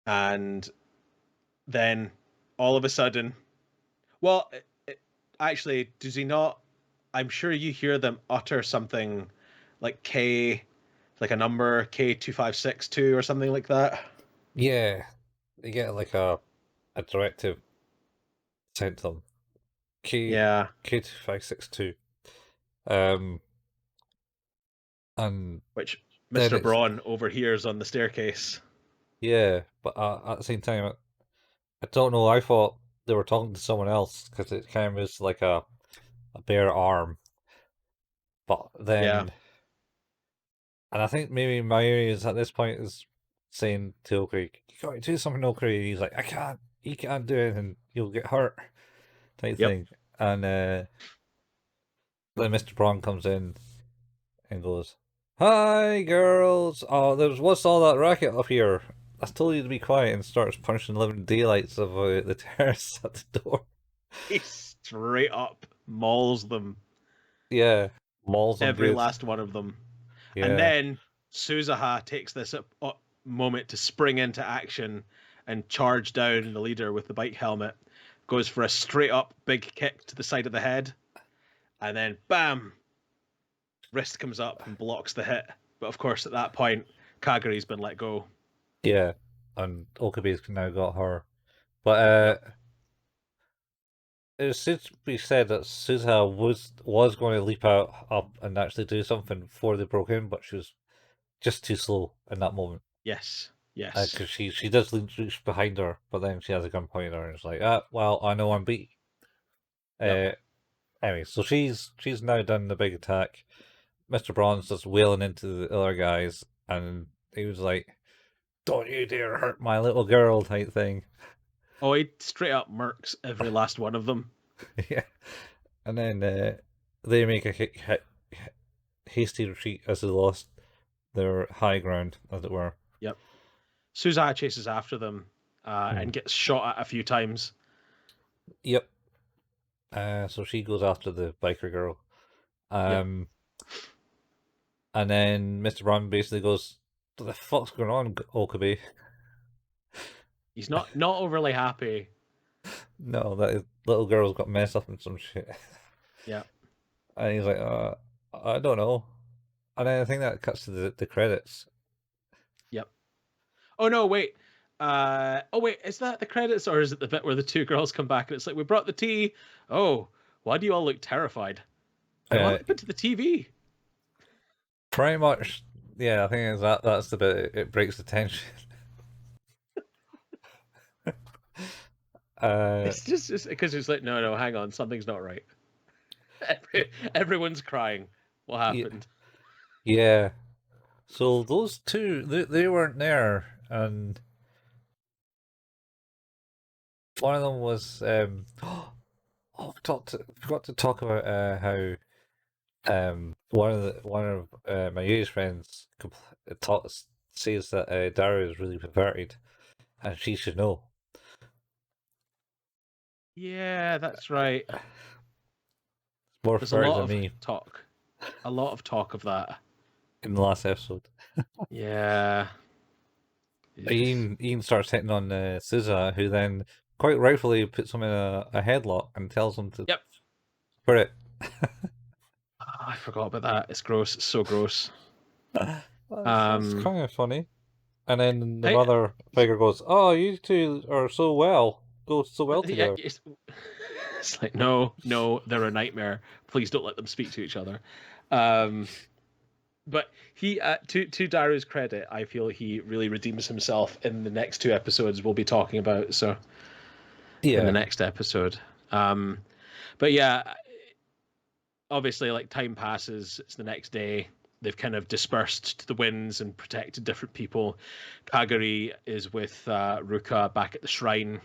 and then all of a sudden, well, actually, does he not? I'm sure you hear them utter something like K, like a number K2562 or something like that. Yeah, they get like a directive sent to them. Yeah, K2562. Um, and which then Mr. it's Braun overhears on the staircase. yeah, but at the same time, I don't know. I thought they were talking to someone else because it kind of is like a bare arm. But Yeah, then, and I think maybe Mayuri is at this point is saying to Okri, "You got to do something, Okri." And he's like, "I can't. You can't do anything. You'll get hurt." Type yep. thing. And then Mr. Braun comes in and goes, "Hi, girls. Oh, what's all that racket up here? I told you to be quiet," and starts punching living daylights of the terrace at the door. He straight up mauls them, Yeah, mauls them every good. last one of them. And Yeah, then Suzuha takes this moment to spring into action and charge down the leader with the bike helmet. Goes for a straight up big kick to the side of the head, and then bam, wrist comes up and blocks the hit. But of course, at that point, Kagari's been let go. yeah, and Okabe's now got her. But Yep. it should be said that Suzuha was going to leap out up and actually do something before they broke in, but she was just too slow in that moment. Yes. Yes. Because she does reach behind her, but then she has a gun pointed at her, and it's like, ah, well, I know I'm beat. Yep. Uh, anyway, so she's now done the big attack. Mr. Braun's just wailing into the other guys, and he was like, "Don't you dare hurt my little girl," type thing. Oh, he straight up murks every last one of them. Yeah, and then they make a hasty retreat as they lost their high ground, as it were. Yep. Suzuha chases after them Mhm. and gets shot at a few times. Yep. So she goes after the biker girl. Yep. Um, and then Mr. Brown basically goes, "What the fuck's going on, Okabe?" He's not overly happy. No, that his little girl's got messed up in some shit. Yep. And he's like, I don't know. And then I think that cuts to the credits. Yep. Oh no, wait. Oh wait, is that the credits or is it the bit where the two girls come back and it's like we brought the tea? Oh, why do you all look terrified? And what Uh, happened to the TV? Pretty much, yeah. I think that's the bit it breaks the tension. It's just because it's like, no, hang on, something's not right. Everyone's crying. What yeah, happened? yeah. So those two, they weren't there, and one of them was oh, forgot to talk about how one of my Yuri's friends says that Daru is really perverted, and she should know. Yeah, that's right. More There's a perverted lot than of me talk. A lot of talk of that. in the last episode. Yeah. Yes. Ian starts hitting on Suzuha, who then quite rightfully puts him in a headlock and tells him to Yep. put it. Oh, I forgot about that. It's gross. It's so gross. That's kind of funny. And then the I, mother figure goes, "Oh, you two are so well, go so well yeah, together." it's like, no, they're a nightmare. Please don't let them speak to each other. Um, but he, to Daru's credit, I feel he really redeems himself in the next two episodes we'll be talking about. So in the Yeah, next episode, um, but yeah, obviously, like time passes. It's the next day. They've kind of dispersed to the winds and protected different people. Kagari is with Ruka back at the shrine,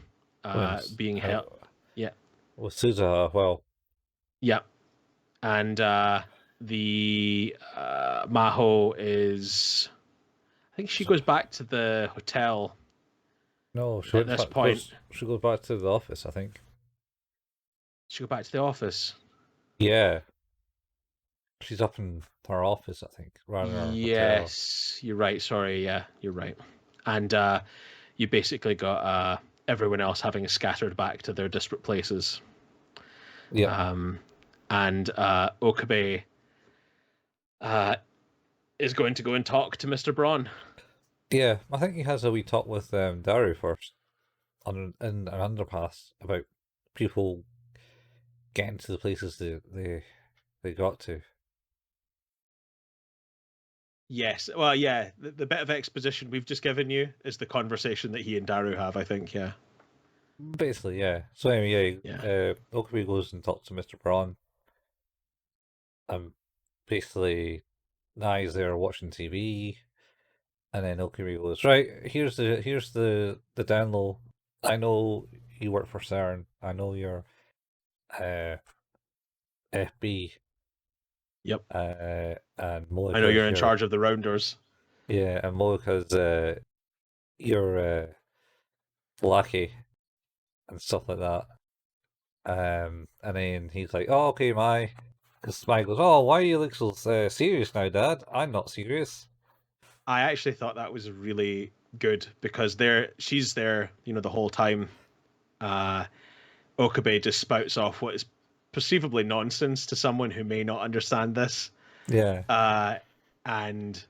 being held. Yeah, with Suzuha, well, yeah, and the Maho is. I think she so, goes back to the hotel no, at this point. she goes back to the office, I think. She go back to the office. Yeah, she's up in her office, I think, rather than her hotel. Yes, you're right. Sorry, yeah, you're right. And you basically got everyone else having scattered back to their disparate places. Yep. Um, and Okabe uh, is going to go and talk to Mr. Braun. Yeah, I think he has a wee talk with Daru first in an underpass about people getting to the places they got to. Yes, well, yeah, the bit of exposition we've just given you is the conversation that he and Daru have, I think, yeah. Basically, yeah. So anyway, Yeah. Okabe goes and talks to Mr. Braun, and basically Nai's there watching TV, and then Okabe goes, right, here's the down low. I know you work for CERN. I know you're FB, Yep. and I know Molika's you're in your charge of the Rounders. yeah, and Molika's your lackey and stuff like that. And then he's like, "Oh, okay, my." Because Mike goes, "Oh, why you look so serious now, Dad? I'm not serious." I actually thought that was really good because she's there, the whole time. Uh, Okabe just spouts off what is perceivably nonsense to someone who may not understand this. Yeah, And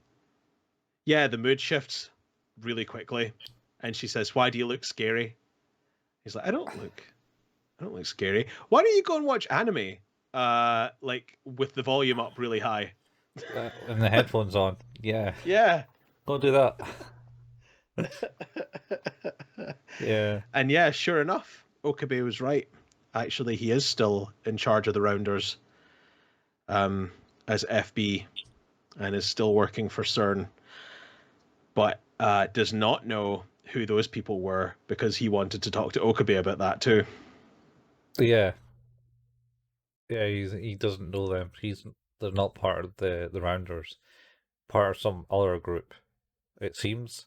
yeah, the mood shifts really quickly. And she says, "Why do you look scary?" He's like, I don't look scary. Why don't you go and watch anime? Like with the volume up really high. and the headphones on. Yeah, Yeah. don't do that. Yeah, And yeah, sure enough, Okabe was right. Actually, he is still in charge of the Rounders, um, as FB, and is still working for CERN, but does not know who those people were because he wanted to talk to Okabe about that too. yeah, yeah. He doesn't know them. They're not part of the Rounders. Part of some other group, it seems.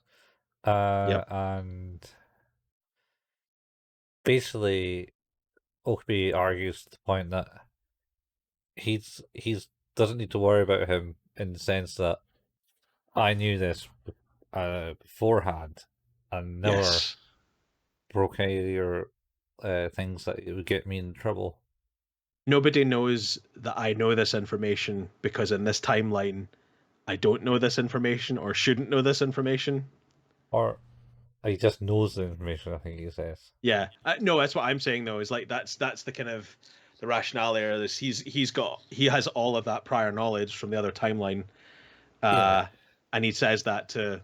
Yep. And basically, Okabe argues to the point that he's doesn't need to worry about him in the sense that I knew this beforehand and never Yes. broke any of your things that would get me in trouble. Nobody knows that I know this information because in this timeline, I don't know this information or shouldn't know this information. Or he just knows the information, I think he says. Yeah, no, that's what I'm saying though. Is like that's the kind of the rationale there. Is he has all of that prior knowledge from the other timeline, Yeah. And he says that to,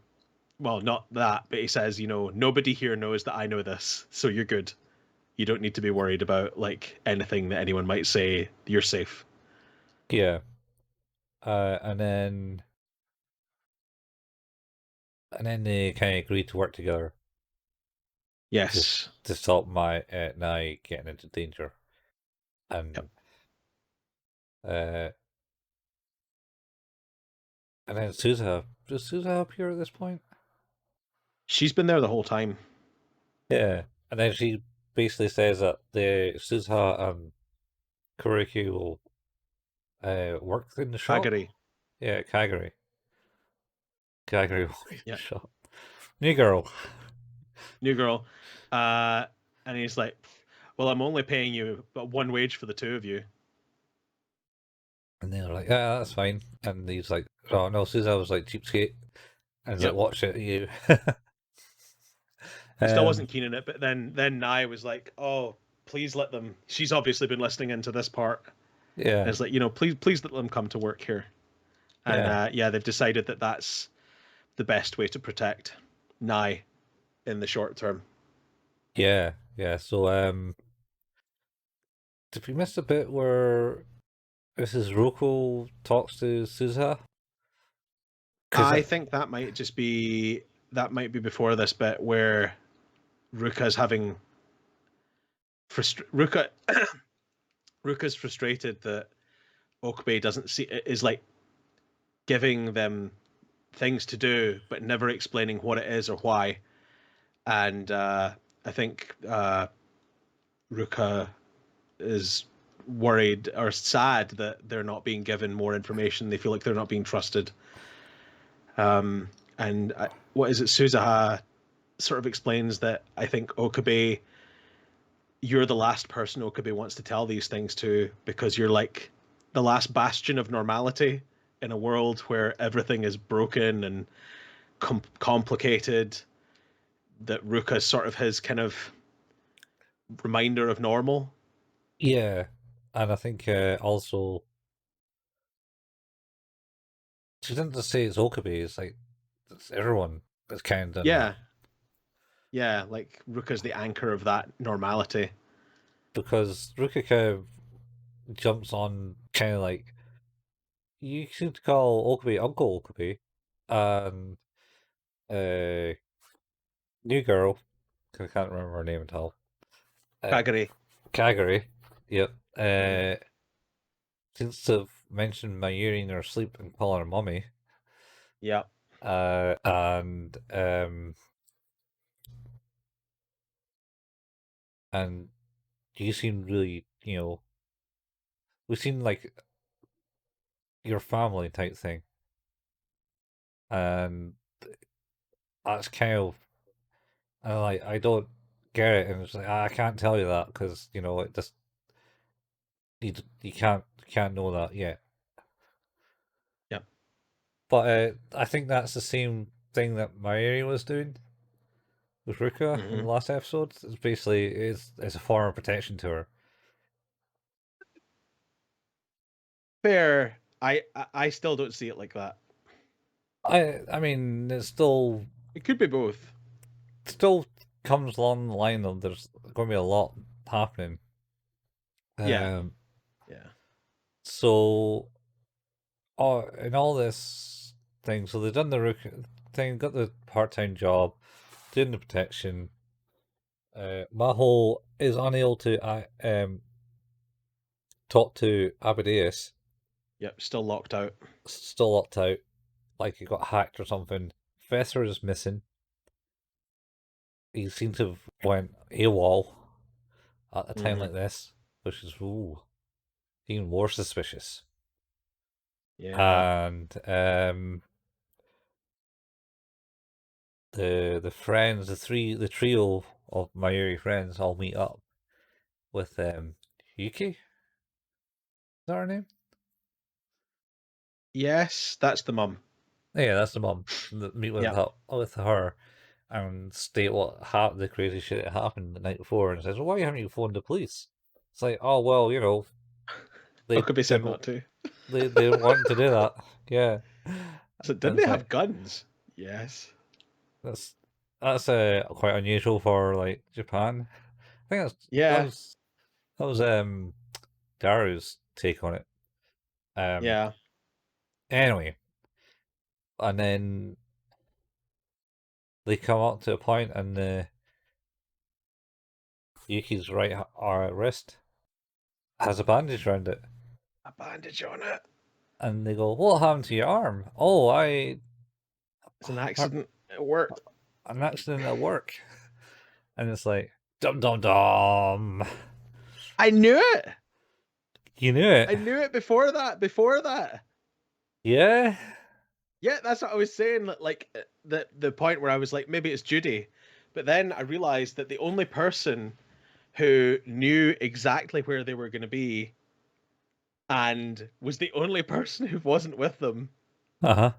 well, not that, but he says, nobody here knows that I know this, so you're good. You don't need to be worried about like anything that anyone might say. You're safe. Yeah. And then they kind of agree to work together to Yes. stop my Nai getting into danger. Yep. And uh, and then Suzuha, does Suzuha appear at this point? She's been there the whole time. Yeah. And then she basically says that the Suzuha and Kuriki will work in the shop. Kagari. Yeah, Kagari. Kagari will work in the Yeah. shop. New girl. New girl. Uh, and he's like, well, I'm only paying you but one wage for the two of you. And they're like, yeah, that's fine. And he's like, oh no, Suzuha was like cheapskate. And he's like, Yep. watch it, you. He still wasn't keen on it, but then Nai was like, oh, please let them. She's obviously been listening into this part. And Yeah, it's like, please let them come to work here. And yeah, yeah, they've decided that that's the best way to protect Nai in the short term. yeah, yeah. So, did we miss a bit where Mrs. Roko talks to Suzuha? Because I think that might be before this bit where Ruka's having Ruka Ruka's frustrated that Okabe doesn't see is like giving them things to do but never explaining what it is or why. And I think Ruka is worried or sad that they're not being given more information. They feel like they're not being trusted. And what is it? Suzuha sort of explains that I think Okabe, you're the last person Okabe wants to tell these things to because you're like the last bastion of normality in a world where everything is broken and complicated. That Ruka is sort of his kind of reminder of normal. yeah, and I think also she didn't just say it's Okabe. It's like it's everyone that's kind of done that Yeah, yeah, like Ruka's the anchor of that normality. because Ruka kind of jumps on kind of like you seem to call Okabe Uncle Okabe, and uh, new girl. I can't remember her name at all. Uh, Kagari. Kagari. Yep. Mhm. Seems to have mentioned Mayuri in her sleep and calling her mummy. Yeah. And you seem really, we seem like your family type thing, and that's kind of, and like I don't get it, and it's like I can't tell you that because it just you can't know that yet. Yeah. But I think that's the same thing that Mayuri was doing with Ruka in the Hmm. last episode. It's basically it's a form of protection to her. Fair. I still don't see it like that. I mean it's It could be both. still comes along the line of there's going to be a lot happening. Yeah. Um, Yeah. so in all this thing, so they've done the thing, got the part-time job, doing the protection. Maho is unable to talk to Amadeus, Yep. Still locked out. still locked out, like he got hacked or something. Professor is missing. He seems to have went AWOL at a time Hmm. like this, which is even more suspicious. Yeah. And the friends, the trio of Mayuri friends all meet up with Yuki. Is that her name? Yes, that's the mum. Yeah, that's the mum. Meet with Yeah. her and state what the crazy shit that happened the night before, and says, "Well, why haven't you phoned the police?" It's like, oh well, they Okabe said didn't not to. they didn't want to do that. Yeah. So And didn't it's they have like guns? Yes. that's quite unusual for like Japan. I think Yeah. that was Daru's take on it. Um, Yeah. anyway, and then they come up to a point, and Yuki's wrist has a bandage around it, A bandage on it. and they go, "What happened to your arm?" "Oh, I It's an had accident. It worked. an accident at work," and it's like, "Dum dum dum." I knew it. You knew it, I knew it before that. Before that. yeah. Yeah, that's what I was saying. Like the point where I was like, maybe it's Judy, but then I realized that the only person who knew exactly where they were going to be and was the only person who wasn't with them Uh huh.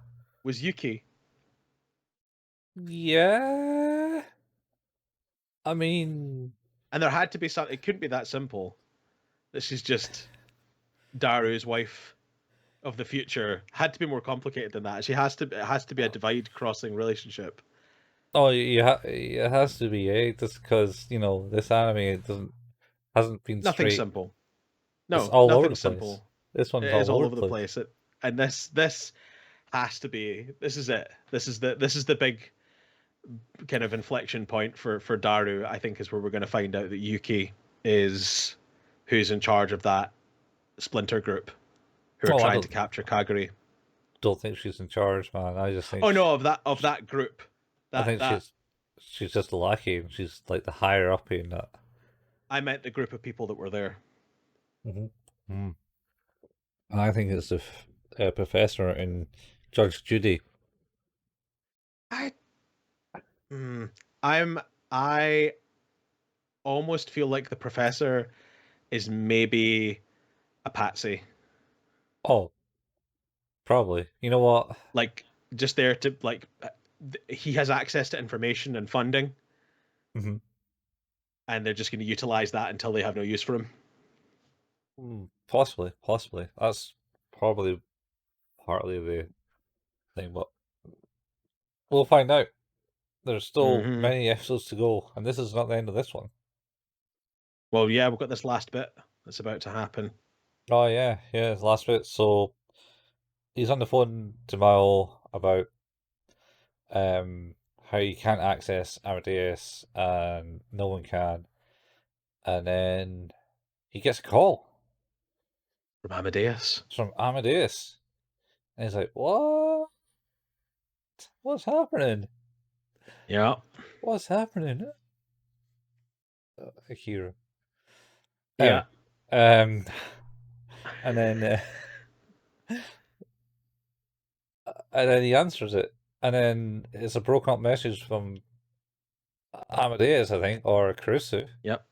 was Yuki. Yeah. I mean, And there had to be something. It couldn't be that simple. This is just Daru's wife of the future. Had to be more complicated than that. She has to. It has to be a divide crossing relationship. oh, it has to be, eh? Just because this anime hasn't been Nothing straight. simple. It's No, all over nothing the place. simple. This It one's is all all over over the the place. place. And this has to be. This is it. This is the big kind of inflection point for Daru. I think is where we're going to find out that Yuki is who's in charge of that splinter group who are Oh, I trying to capture Kaguri. don't think she's in charge, man. I just think Oh no, of that group. I That think that she's just a lackey, and she's like the higher up in that. I meant the group of people that were there. Hmm. Mm. And I think it's the professor and Judge Judy. I mm, I'm I almost feel like the professor is maybe a patsy. Oh, probably. You know what? Like just there to like he has access to information and funding Hmm. and they're just going to utilize that until they have no use for him. Possibly, possibly. That's probably partly the thing, but we'll find out. There's still Hmm. many episodes to go, and this is not the end of this one. Well, yeah, we've got this last bit that's about to happen. Oh yeah, yeah, it's the last bit. So he's on the phone to Mao about how you can't access Amadeus and no one can, and then he gets a call From Amadeus. from Amadeus, and he's like, "What? What's happening? Yeah. What's happening?" Akira. Yeah. Anyway, and then and then he answers it, and then it's a broken up message from Amadeus, I think, or Kurusu. Yep.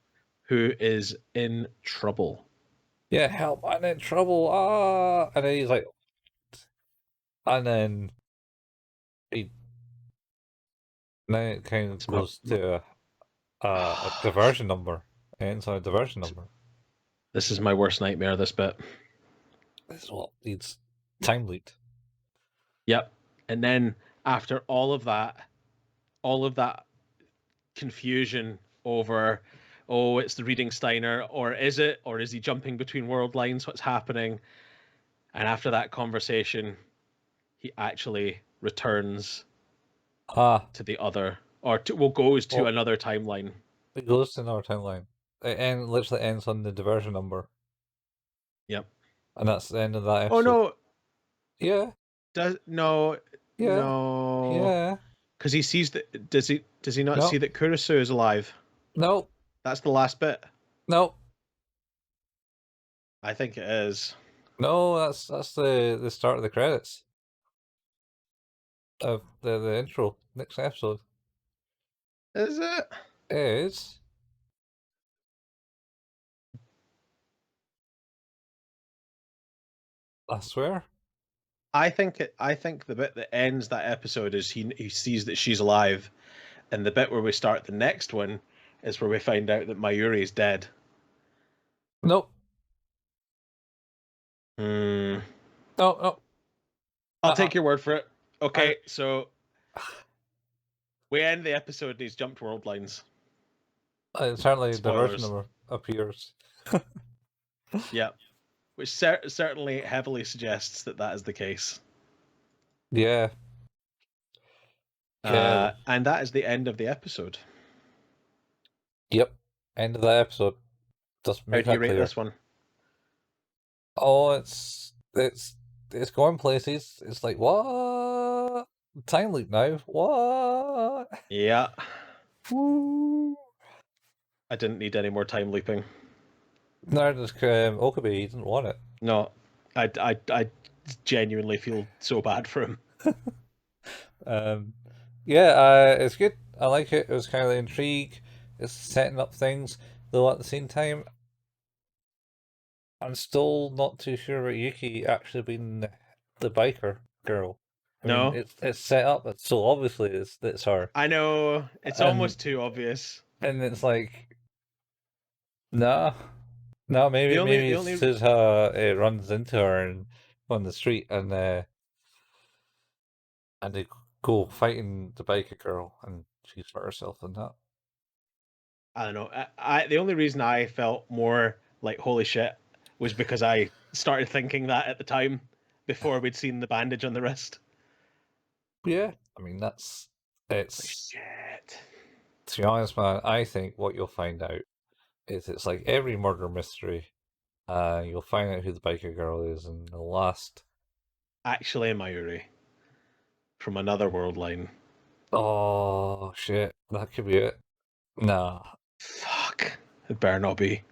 Who is in trouble. Yeah, help! I'm in trouble! Ah! And then he's like, and he then it kind of It's my, goes to a diversion number, ends on a diversion number. this is my worst nightmare, this bit. This is what needs time lead. Yep. And then after all of that confusion over, oh, it's the reading Steiner, or is it? Or is he jumping between world lines? What's happening? And after that conversation, he actually returns Ah, to the other, or goes to well, another timeline. it goes to another timeline. Literally ends on the diversion number, Yep. and that's the end of that Oh episode. no, Yeah, no, yeah, no, yeah. because he sees that. Does he not see No, that Kurisu is alive? no, That's the last bit. no, I think it is. no. That's the start of the credits of the intro. Next episode Is it? is, I swear. I think the bit that ends that episode is he sees that she's alive, and the bit where we start the next one is where we find out that Mayuri is dead. Nope. Hmm. No, no. I'll Uh-uh. take your word for it. Okay, so we end the episode and he's jumped world lines. Certainly the version Spoilers. of appears. Yeah, which certainly heavily suggests that that is the case. Yeah. Yeah. And that is the end of the episode. Yep. End of the episode. Just How make do you that rate clear. this one? Oh, it's going places. It's like, what? Time loop now? What? Yeah, Woo! I didn't need any more time looping. Neither does Okabe. He didn't want it. No, I genuinely feel so bad for him. Yeah, it's good. I like it. It was kind of the intrigue. It's setting up things, though at the same time, I'm still not too sure about Yuki actually being the biker girl. I mean, No, it's set up, so obviously it's her, I know it's and almost too obvious. it's like, nah, no, The maybe only Suzuha runs into her on the street, and they go fighting the biker girl, and she's hurt herself in that. I don't know. The only reason I felt more like holy shit was because I started thinking that at the time before we'd seen the bandage on the wrist. Yeah, I mean Like, it's shit. to be honest, man. I think what you'll find out is it's like every murder mystery. You'll find out who the biker girl is in the last. Actually, Mayuri from another world line. Oh shit, that could be it. Nah, Fuck. It better not be.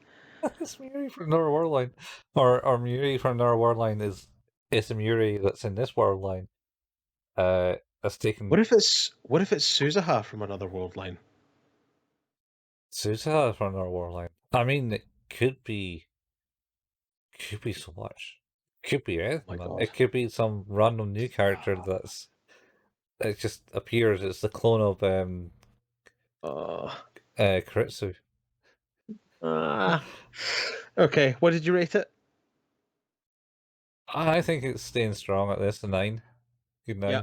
it's Muri from another world line, or Muri from another world line is the Muri that's in this world line. That's taken What if it's Suzuha from another world line? Suzuha from another world line. I mean, it could be so much. Could be Oh my anything, man. god. It could be some random new character that's it just appears. It's the clone of Uh, Karitsu. ah. Okay, what did you rate it? I think it's staying strong at this, a 9. Good Yeah,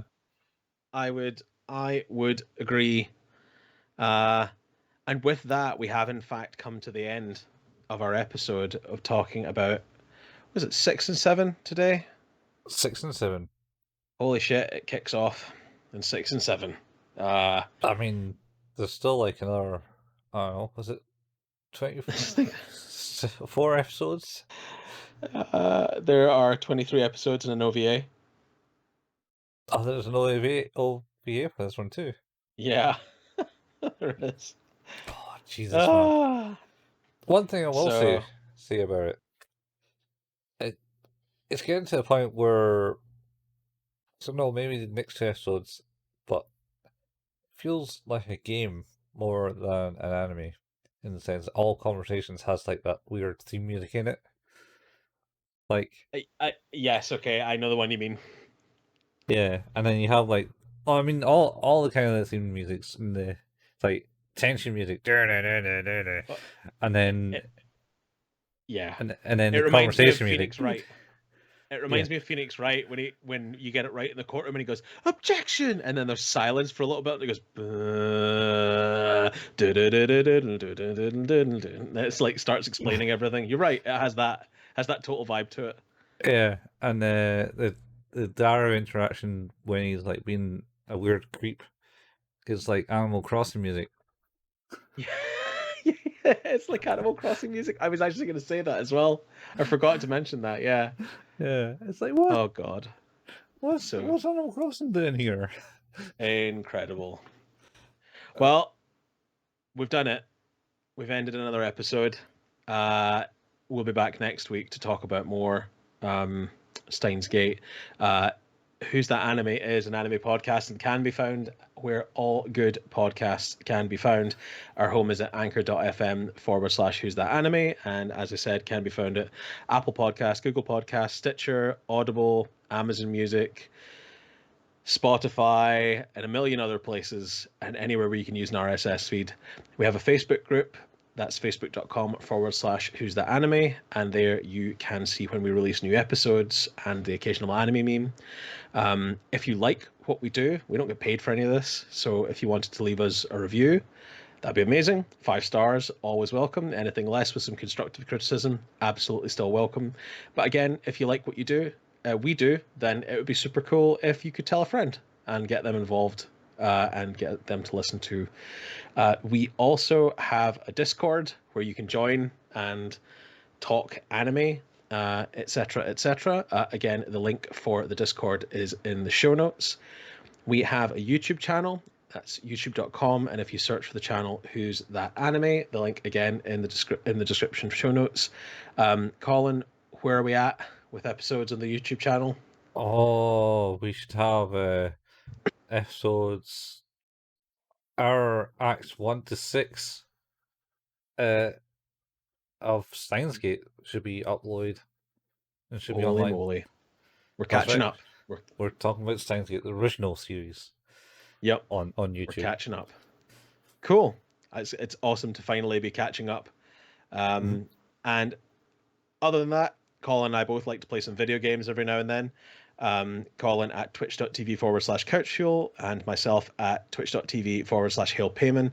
9. I would agree. Uh, and with that, we have in fact come to the end of our episode of talking about, was it 6 and 7 today? 6 and 7. Holy shit, it kicks off in 6 and 7. Uh, I mean, there's still like another, I don't know, was it 24 episodes? there are 23 episodes in an OVA. Oh, there's an OVA for this one too. Yeah, there is. Oh, Jesus, man. One thing I will So, say about it's getting to a point where, so no, maybe the next 2 episodes, but feels like a game more than an anime, in the sense all conversations has like that weird theme music in it. Like, yes, okay, I know the one you mean. yeah, and then you have like, oh, I mean, all the kind of theme music's in the like tension music, Uh, and then It, yeah, and then it the reminds me of conversation music. Phoenix Wright. It Yeah, reminds me of Phoenix Wright when you get it right in the courtroom and he goes objection, and then there's silence for a little bit and he goes. It's like starts explaining everything. You're right. It has that total vibe to it. yeah, and the Darrow interaction when he's like being a weird creep is like Animal Crossing music. Yeah. It's like Animal Crossing music. I was actually going to say that as well. I forgot to mention that. Yeah. Yeah, it's like what? Oh God. What's So Animal Crossing doing here? incredible. Well, we've done it. We've ended another episode. We'll be back next week to talk about more Steins Gate. Who's That Anime is an anime podcast and can be found where all good podcasts can be found. Our home is at anchor.fm/Who's That Anime. And as I said, can be found at Apple Podcasts, Google Podcasts, Stitcher, Audible, Amazon Music, Spotify, and a million other places, and anywhere where you can use an RSS feed. We have a Facebook group That's facebook.com/who's that anime, and there you can see when we release new episodes and the occasional anime meme. If you like what we do, we don't get paid for any of this, so if you wanted to leave us a review, that'd be amazing. 5 stars, always welcome. Anything less with some constructive criticism, absolutely still welcome. But again, if you like what you do, we do, then it would be super cool if you could tell a friend and get them involved and get them to listen to. We also have a Discord where you can join and talk anime, etc., etc. Again, the link for the Discord is in the show notes. We have a YouTube channel. That's youtube.com, and if you search for the channel Who's That Anime, the link again in the description show notes. Colin, where are we at with episodes on the YouTube channel? Oh, we should have episodes. Our acts 1 to 6 uh, of Steins should be uploaded and should be Holy online. moly. We're That's catching right. up. We're talking about Steins the original series. Yep. On YouTube. We're catching up. Cool. It's awesome to finally be catching up. And other than that, Colin and I both like to play some video games every now and then. Colin at twitch.tv/couchfuel and myself at twitch.tv/hailpayman.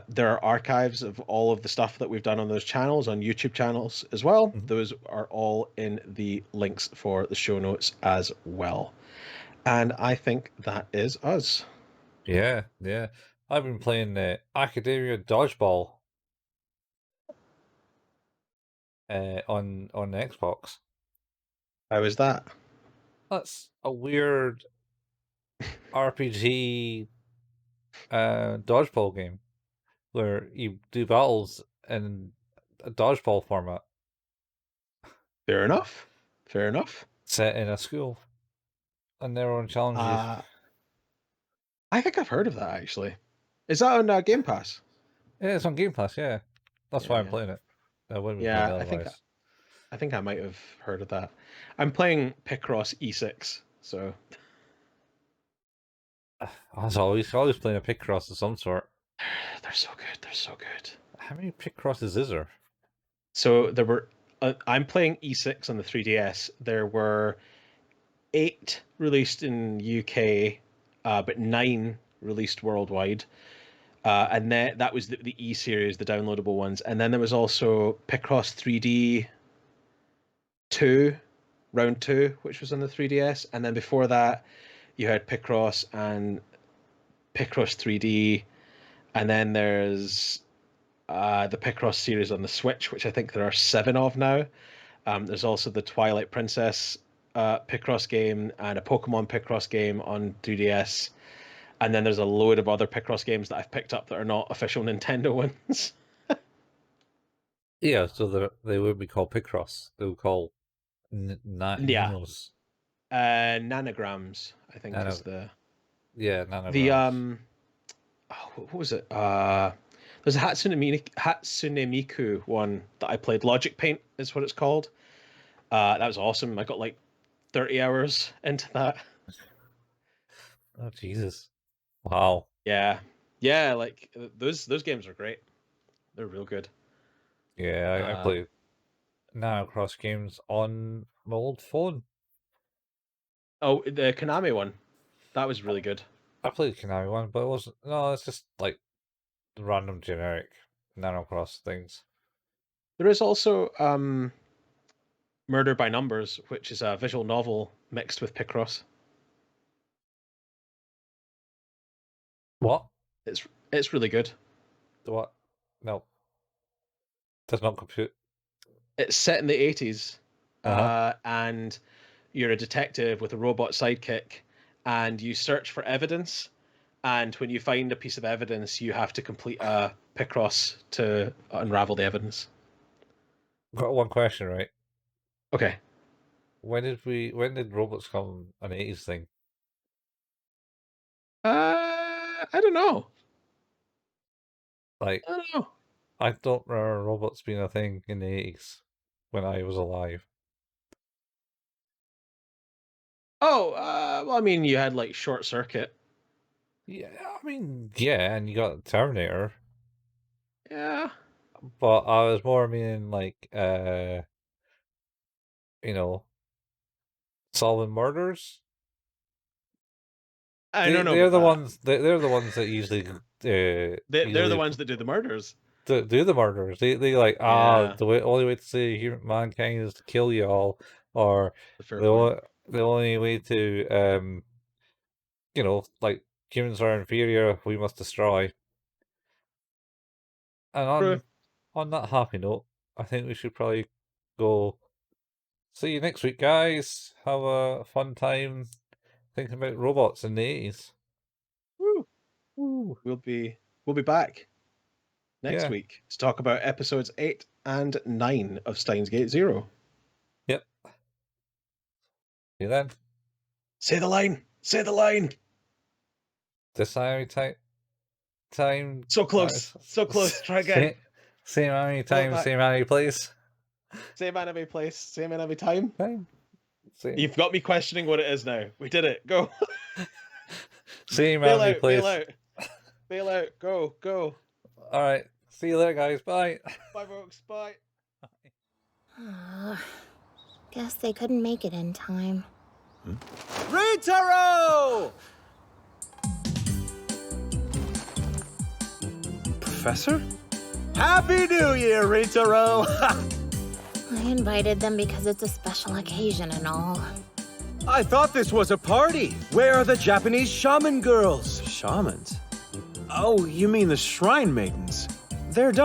There are archives of all of the stuff that we've done on those channels, on YouTube channels as well. Those are all in the links for the show notes as well. And I think that is us. Yeah. I've been playing Academia Dodgeball on the Xbox. How is that? That's a weird RPG dodgeball game where you do battles in a dodgeball format. Fair enough. Set in a school. And their own challenges. I think I've heard of that, actually. Is that on Game Pass? Yeah, it's on Game Pass, yeah. That's why I'm playing it. I wouldn't be playing it otherwise. I think I might have heard of that. I'm playing Picross E6, so... I was always playing a Picross of some sort. They're so good. How many Picrosses is there? So there were... I'm playing E6 on the 3DS. There were 8 released in UK, but 9 released worldwide. And then that was the E series, the downloadable ones. And then there was also Picross 3D 2, round 2, which was on the 3DS. And then before that, you had Picross and Picross 3D. And then there's the Picross series on the Switch, which I think there are 7 of now. There's also the Twilight Princess Picross game and a Pokemon Picross game on 3DS. And then there's a load of other Picross games that I've picked up that are not official Nintendo ones. Yeah, so they would be called Picross. They would call Ninos. Nanograms, I think is the... Yeah, nanograms. The, what was it? There's a Hatsune Miku one that I played. Logic Paint is what it's called. That was awesome. I got like 30 hours into that. Oh, Jesus. Wow. Yeah, like those games are great. They're real good. Yeah, I play Nanocross games on my old phone. Oh, the Konami one. That was really good. I played the Konami one, but it wasn't... No, it's just like random generic Nanocross things. There is also Murder by Numbers, which is a visual novel mixed with Picross. What? It's really good. What? No. Does not compute. It's set in the 80s, and you're a detective with a robot sidekick, and you search for evidence, and when you find a piece of evidence, you have to complete a Picross to unravel the evidence. Got one question, right? Okay. When did robots come an 80s thing? I don't know. Like, I don't know. I don't remember robots being a thing in the 80s when I was alive. Oh, well, I mean, you had like Short Circuit. Yeah, I mean, yeah, and you got Terminator. Yeah. but I was more meaning like you know, solving murders. I don't know They're about the that. ones. They're the ones that usually They're the ones that do the murders. do the murders. They like Yeah, only way to save mankind is to kill you all, or the fair the point. the only way to like humans are inferior, we must destroy. And True. on that happy note, I think we should probably go. See you next week, guys. Have a fun time thinking about robots in the 80s. Woo. Woo. We'll be back next Yeah. week to talk about episodes 8 and 9 of Steins Gate Zero. Yep. See you then. Say the line. Say the line. This time. So close. So close. Try again. Same anime Pull it time, back. same anime place. Same anime place. Same anime time. Time. Same. You've got me questioning what it is now. We did it. Go. Same Bail anime out. place. Bail out. Bail out. Go. Go. All right. See you later, guys. Bye. Bye, folks. Bye. Guess they couldn't make it in time. Ritaro! Professor? Happy New Year, Ritaro! I invited them because it's a special occasion and all. I thought this was a party. Where are the Japanese shaman girls? Shamans? Oh, you mean the shrine maidens? They're done.